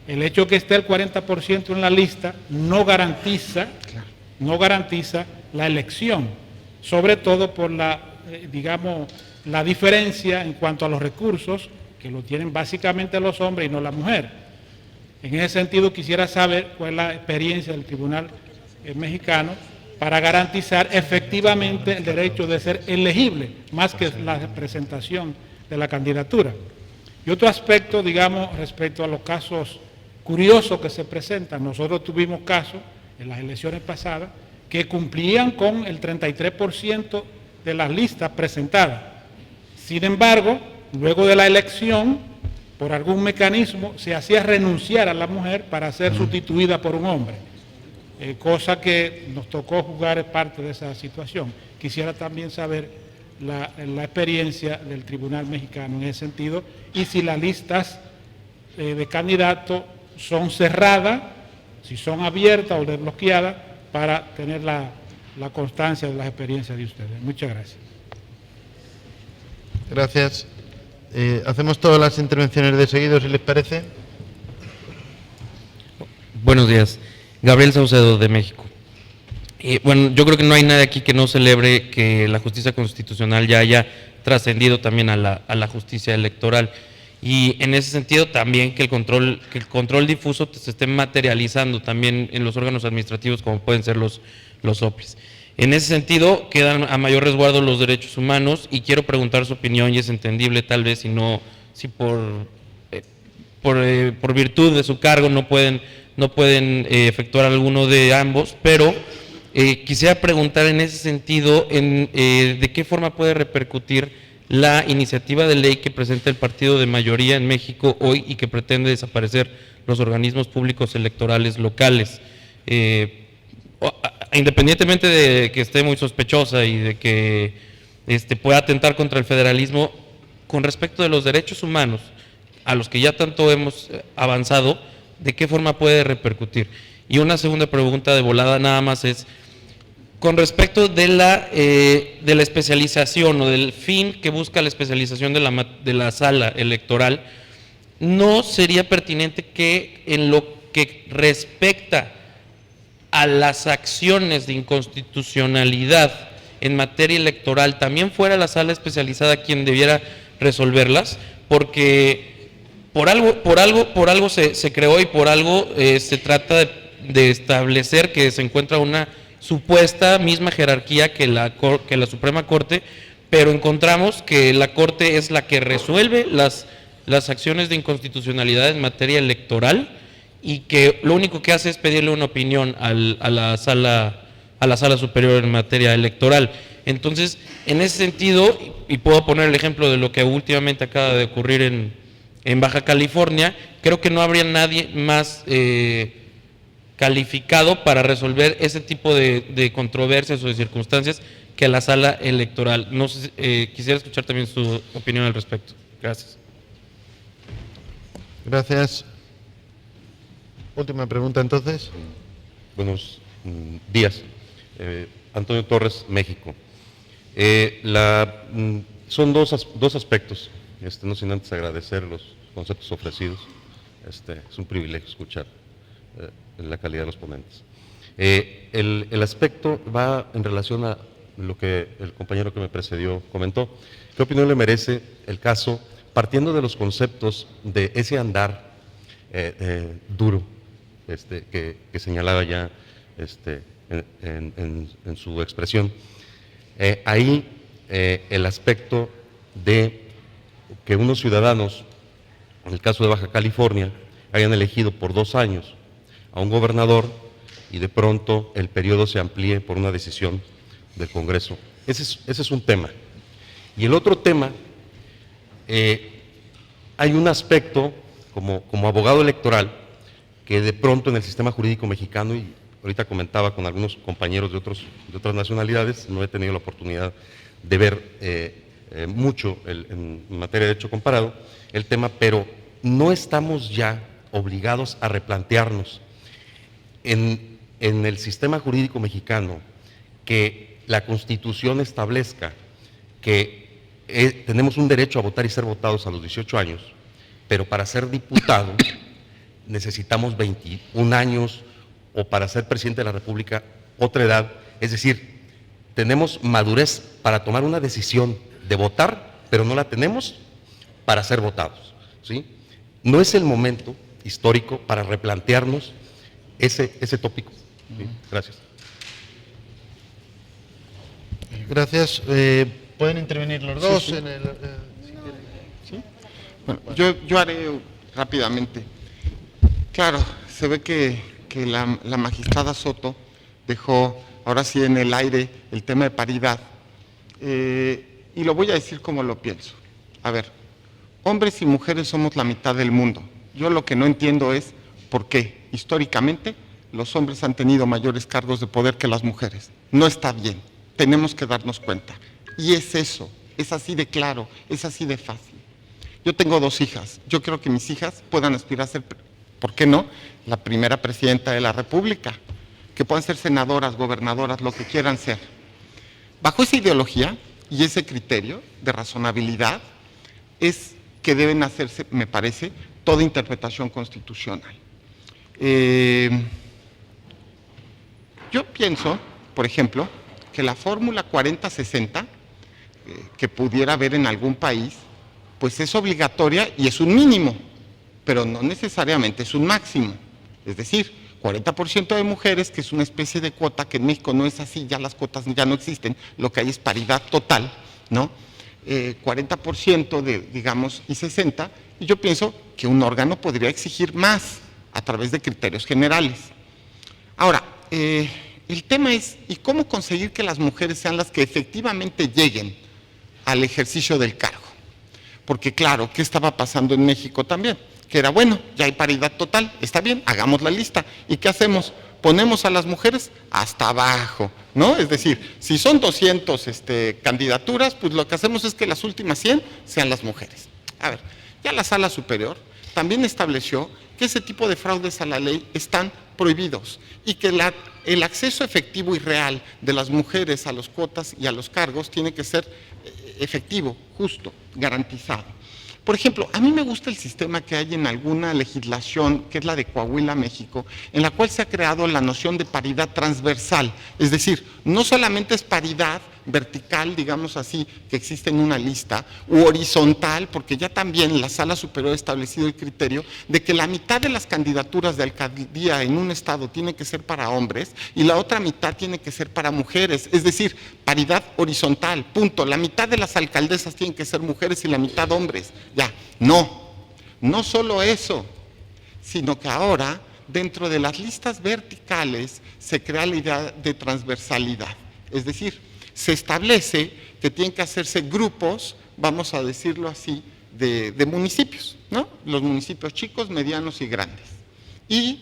El hecho que esté el 40% en la lista no garantiza la elección, sobre todo por la diferencia en cuanto a los recursos, que lo tienen básicamente los hombres y no la mujer. En ese sentido, quisiera saber cuál es la experiencia del Tribunal mexicano para garantizar efectivamente el derecho de ser elegible, más que la representación de la candidatura. Y otro aspecto, respecto a los casos curiosos que se presentan. Nosotros tuvimos casos en las elecciones pasadas que cumplían con el 33% de las listas presentadas. Sin embargo, luego de la elección, por algún mecanismo, se hacía renunciar a la mujer para ser sustituida por un hombre. Cosa que nos tocó jugar parte de esa situación. Quisiera también saber la experiencia del Tribunal Mexicano en ese sentido y si las listas de candidatos son cerradas, si son abiertas o desbloqueadas, para tener la constancia de las experiencias de ustedes. Muchas gracias. Gracias. Hacemos todas las intervenciones de seguido, si les parece. Buenos días. Gabriel Saucedo, de México. Bueno, yo creo que no hay nadie aquí que no celebre que la justicia constitucional ya haya trascendido también a la justicia electoral. Y en ese sentido también que el control difuso se esté materializando también en los órganos administrativos como pueden ser los OPLES. En ese sentido quedan a mayor resguardo los derechos humanos y quiero preguntar su opinión, y es entendible tal vez si por virtud de su cargo no pueden efectuar alguno de ambos, pero quisiera preguntar en ese sentido de qué forma puede repercutir la iniciativa de ley que presenta el partido de mayoría en México hoy y que pretende desaparecer los organismos públicos electorales locales. Independientemente de que esté muy sospechosa y de que pueda atentar contra el federalismo, con respecto de los derechos humanos, a los que ya tanto hemos avanzado, ¿de qué forma puede repercutir? Y una segunda pregunta de volada nada más es, con respecto de la especialización o del fin que busca la especialización de la sala electoral, no sería pertinente que en lo que respecta a las acciones de inconstitucionalidad en materia electoral también fuera la sala especializada quien debiera resolverlas, porque por algo se creó y por algo se trata de establecer que se encuentra una supuesta misma jerarquía que la Suprema Corte, pero encontramos que la Corte es la que resuelve las acciones de inconstitucionalidad en materia electoral y que lo único que hace es pedirle una opinión a la sala superior en materia electoral. Entonces, en ese sentido, y puedo poner el ejemplo de lo que últimamente acaba de ocurrir en Baja California, creo que no habría nadie más calificado para resolver ese tipo de controversias o de circunstancias que la sala electoral. No sé, quisiera escuchar también su opinión al respecto. Gracias. Gracias. Última pregunta, entonces. Buenos días. Antonio Torres, México. Son dos aspectos, no sin antes agradecer los conceptos ofrecidos. Es un privilegio escuchar la calidad de los ponentes. El aspecto va en relación a lo que el compañero que me precedió comentó. ¿Qué opinión le merece el caso, partiendo de los conceptos de ese andar duro que señalaba ya en su expresión? Ahí el aspecto de que unos ciudadanos, en el caso de Baja California, hayan elegido por 2 años a un gobernador y de pronto el periodo se amplíe por una decisión del Congreso. Ese es un tema. Y el otro tema, hay un aspecto como abogado electoral que de pronto en el sistema jurídico mexicano, y ahorita comentaba con algunos compañeros de otras nacionalidades, no he tenido la oportunidad de ver mucho en materia de derecho comparado el tema, pero no estamos ya obligados a replantearnos en el sistema jurídico mexicano que la Constitución establezca que tenemos un derecho a votar y ser votados a los 18 años, pero para ser diputado necesitamos 21 años, o para ser presidente de la República otra edad. Es decir, tenemos madurez para tomar una decisión de votar, pero no la tenemos para ser votados, ¿sí? No es el momento histórico para replantearnos ese tópico. ¿Sí? Gracias. Gracias. ¿Pueden intervenir los dos? Sí. En el, ¿Sí? Bueno, yo haré rápidamente. Claro, se ve que la magistrada Soto dejó ahora sí en el aire el tema de paridad, y lo voy a decir como lo pienso. A ver, hombres y mujeres somos la mitad del mundo. Yo lo que no entiendo es por qué históricamente los hombres han tenido mayores cargos de poder que las mujeres. No está bien, tenemos que darnos cuenta. Y es eso, es así de claro, es así de fácil. Yo tengo 2 hijas, yo creo que mis hijas puedan aspirar a ser, ¿por qué no?, la primera presidenta de la República, que puedan ser senadoras, gobernadoras, lo que quieran ser. Bajo esa ideología y ese criterio de razonabilidad es que deben hacerse, me parece, toda interpretación constitucional. Yo pienso, por ejemplo, que la fórmula 40-60 que pudiera haber en algún país, pues es obligatoria y es un mínimo, pero no necesariamente es un máximo. Es decir, 40% de mujeres, que es una especie de cuota, que en México no es así, ya las cuotas ya no existen, lo que hay es paridad total, ¿no? 40% digamos, y 60%, y yo pienso que un órgano podría exigir más a través de criterios generales. Ahora, el tema es, ¿y cómo conseguir que las mujeres sean las que efectivamente lleguen al ejercicio del cargo? Porque claro, ¿qué estaba pasando en México también? Que era, bueno, ya hay paridad total, está bien, hagamos la lista. ¿Y qué hacemos? Ponemos a las mujeres hasta abajo, ¿no? Es decir, si son 200 candidaturas, pues lo que hacemos es que las últimas 100 sean las mujeres. A ver, ya la Sala Superior también estableció que ese tipo de fraudes a la ley están prohibidos y que el acceso efectivo y real de las mujeres a las cuotas y a los cargos tiene que ser efectivo, justo, garantizado. Por ejemplo, a mí me gusta el sistema que hay en alguna legislación, que es la de Coahuila, México, en la cual se ha creado la noción de paridad transversal. Es decir, no solamente es paridad vertical, digamos así, que existe en una lista, u horizontal, porque ya también la Sala Superior ha establecido el criterio de que la mitad de las candidaturas de alcaldía en un estado tiene que ser para hombres y la otra mitad tiene que ser para mujeres. Es decir, paridad horizontal, punto. La mitad de las alcaldesas tienen que ser mujeres y la mitad hombres. Ya, no solo eso, sino que ahora dentro de las listas verticales se crea la idea de transversalidad. Es decir, se establece que tienen que hacerse grupos, vamos a decirlo así, de municipios, ¿no? Los municipios chicos, medianos y grandes. Y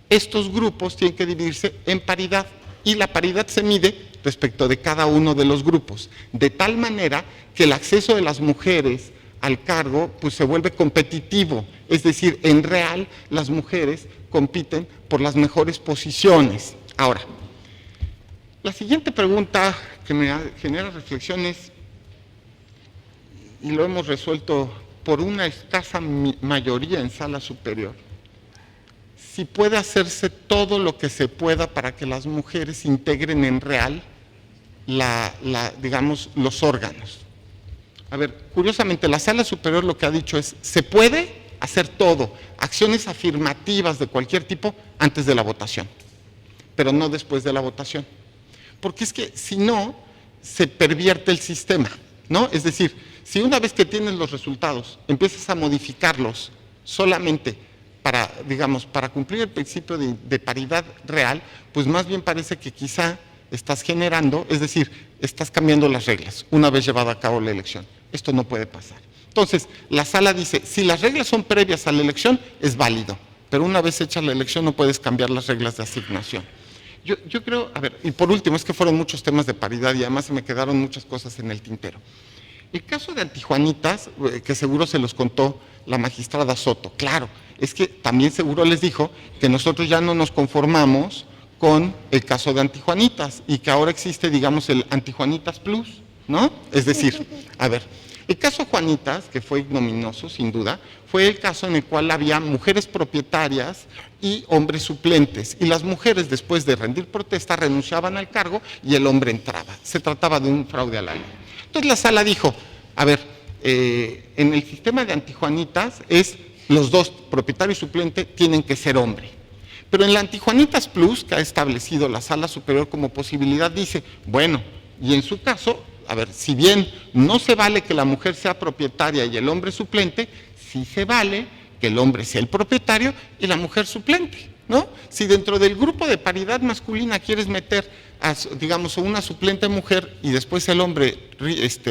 estos grupos tienen que dividirse en paridad y la paridad se mide respecto de cada uno de los grupos, de tal manera que el acceso de las mujeres al cargo pues se vuelve competitivo, es decir, en real las mujeres compiten por las mejores posiciones. Ahora, la siguiente pregunta que me genera reflexiones, y lo hemos resuelto por una escasa mayoría en Sala Superior, si puede hacerse todo lo que se pueda para que las mujeres integren en real digamos, los órganos. A ver, curiosamente, la Sala Superior lo que ha dicho es, se puede hacer todo, acciones afirmativas de cualquier tipo antes de la votación, pero no después de la votación. Porque es que si no, se pervierte el sistema, ¿no? Es decir, si una vez que tienes los resultados, empiezas a modificarlos solamente para, digamos, para cumplir el principio de paridad real, pues más bien parece que quizá estás generando, es decir, estás cambiando las reglas una vez llevada a cabo la elección. Esto no puede pasar. Entonces, la sala dice, si las reglas son previas a la elección, es válido, pero una vez hecha la elección no puedes cambiar las reglas de asignación. Yo creo, a ver, y por último, es que fueron muchos temas de paridad y además se me quedaron muchas cosas en el tintero. El caso de Antijuanitas, que seguro se los contó la magistrada Soto, claro, es que también seguro les dijo que nosotros ya no nos conformamos con el caso de Antijuanitas y que ahora existe, digamos, el Antijuanitas Plus, ¿no? Es decir, a ver, el caso Juanitas, que fue ignominioso, sin duda, fue el caso en el cual había mujeres propietarias y hombres suplentes, y las mujeres, después de rendir protesta, renunciaban al cargo y el hombre entraba. Se trataba de un fraude a la ley. Entonces la sala dijo, a ver, en el sistema de Antijuanitas los dos, propietario y suplente, tienen que ser hombre. Pero en la Antijuanitas Plus, que ha establecido la Sala Superior como posibilidad, dice, bueno, y en su caso, a ver, si bien no se vale que la mujer sea propietaria y el hombre suplente, sí se vale que el hombre sea el propietario y la mujer suplente, ¿no? Si dentro del grupo de paridad masculina quieres meter, digamos, una suplente mujer y después el hombre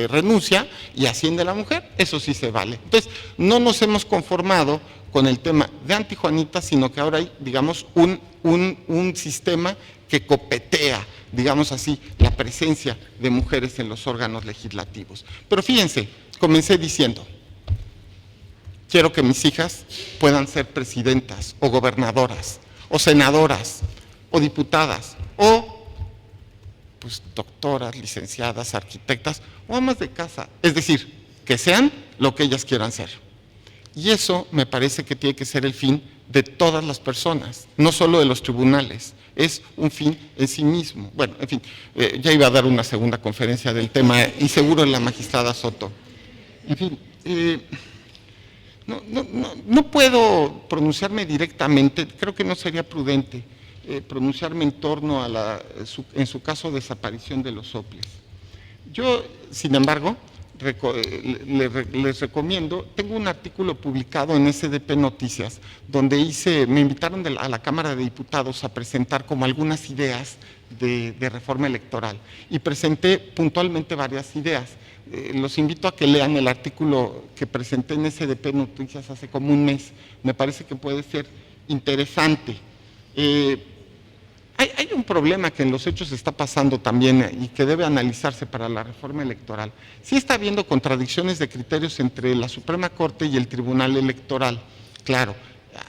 renuncia y asciende a la mujer, eso sí se vale. Entonces, no nos hemos conformado con el tema de Antijuanitas, sino que ahora hay, digamos, un sistema que copetea, digamos así, la presencia de mujeres en los órganos legislativos. Pero fíjense, comencé diciendo, quiero que mis hijas puedan ser presidentas o gobernadoras o senadoras o diputadas o pues doctoras, licenciadas, arquitectas o amas de casa, es decir, que sean lo que ellas quieran ser. Y eso me parece que tiene que ser el fin de todas las personas, no solo de los tribunales, es un fin en sí mismo. Bueno, en fin, ya iba a dar una segunda conferencia del tema y seguro la magistrada Soto. En fin, no puedo pronunciarme directamente, creo que no sería prudente pronunciarme en torno a en su caso, desaparición de los soples. Yo, sin embargo, les recomiendo, tengo un artículo publicado en SDP Noticias, donde me invitaron a la Cámara de Diputados a presentar como algunas ideas de reforma electoral, y presenté puntualmente varias ideas. Los invito a que lean el artículo que presenté en SDP Noticias hace como un mes, me parece que puede ser interesante. Hay un problema que en los hechos está pasando también y que debe analizarse para la reforma electoral. Sí está habiendo contradicciones de criterios entre la Suprema Corte y el Tribunal Electoral. Claro,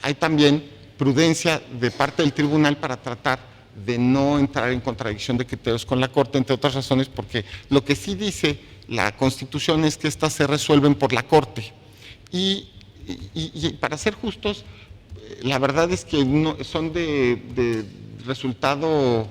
hay también prudencia de parte del tribunal para tratar de no entrar en contradicción de criterios con la Corte, entre otras razones, porque lo que sí dice la Constitución es que estas se resuelven por la Corte. Y para ser justos, la verdad es que son de resultado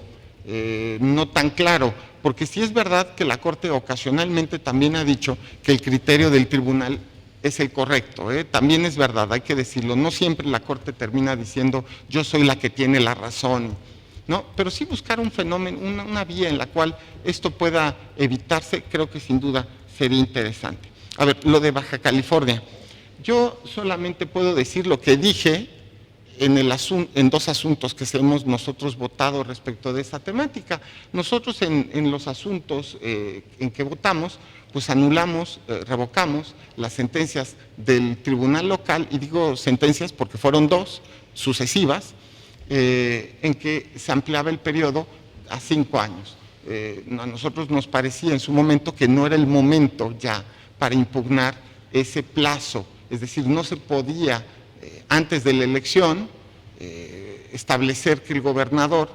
no tan claro, porque sí es verdad que la Corte ocasionalmente también ha dicho que el criterio del tribunal es el correcto, también es verdad, hay que decirlo, no siempre la Corte termina diciendo yo soy la que tiene la razón, ¿no? Pero sí buscar un fenómeno, una vía en la cual esto pueda evitarse, creo que sin duda sería interesante. A ver, lo de Baja California, yo solamente puedo decir lo que dije en dos asuntos que hemos nosotros votado respecto de esa temática. Nosotros en los asuntos en que votamos, pues anulamos, revocamos las sentencias del tribunal local, y digo sentencias porque fueron dos sucesivas, en que se ampliaba el periodo a 5 años. A nosotros nos parecía en su momento que no era el momento ya para impugnar ese plazo, es decir, no se podía antes de la elección establecer que el gobernador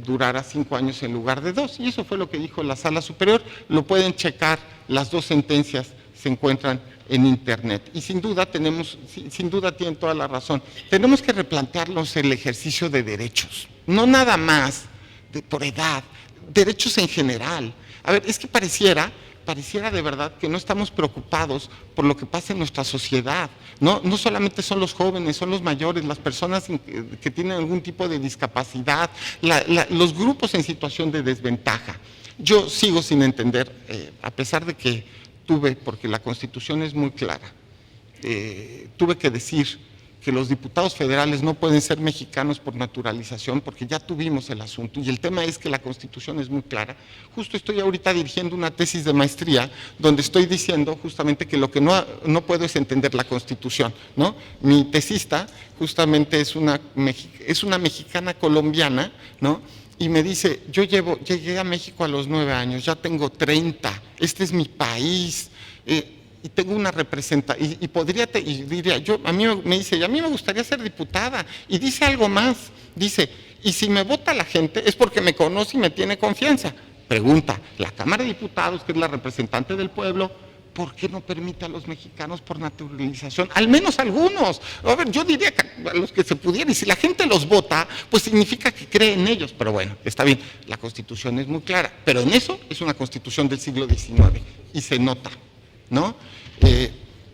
durara 5 años en lugar de 2, y eso fue lo que dijo la Sala Superior. Lo pueden checar, las dos sentencias se encuentran en internet, y sin duda tienen toda la razón. Tenemos que replantearnos el ejercicio de derechos, no nada más por edad, derechos en general. A ver, es que pareciera de verdad que no estamos preocupados por lo que pasa en nuestra sociedad. No solamente son los jóvenes, son los mayores, las personas que tienen algún tipo de discapacidad, los grupos en situación de desventaja. Yo sigo sin entender, a pesar de que porque la Constitución es muy clara, tuve que decir que los diputados federales no pueden ser mexicanos por naturalización, porque ya tuvimos el asunto, y el tema es que la Constitución es muy clara. Justo estoy ahorita dirigiendo una tesis de maestría donde estoy diciendo justamente que lo que no puedo es entender la Constitución, ¿no? Mi tesista justamente es una mexicana colombiana, ¿no? Y me dice, llegué a México a los 9 años, ya tengo 30, este es mi país, y tengo una representación, y diría, a mí me gustaría ser diputada, y dice algo más, dice, y si me vota la gente es porque me conoce y me tiene confianza. Pregunta, la Cámara de Diputados, que es la representante del pueblo, ¿por qué no permite a los mexicanos por naturalización? Al menos algunos. A ver, yo diría que a los que se pudiera, y si la gente los vota, pues significa que cree en ellos. Pero bueno, está bien, la Constitución es muy clara, pero en eso es una Constitución del siglo XIX, y se nota, ¿no?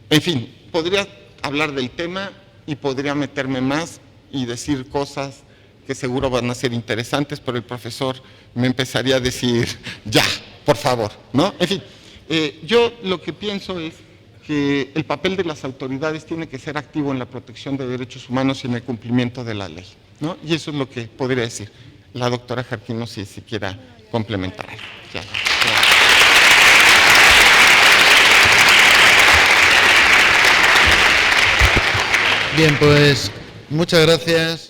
En fin, podría hablar del tema y podría meterme más y decir cosas que seguro van a ser interesantes, pero el profesor me empezaría a decir, ya, por favor, ¿no? En fin, yo lo que pienso es que el papel de las autoridades tiene que ser activo en la protección de derechos humanos y en el cumplimiento de la ley, ¿no? Y eso es lo que podría decir. La doctora Jarquín, no sé si quiera complementar algo. Ya. Bien, pues muchas gracias.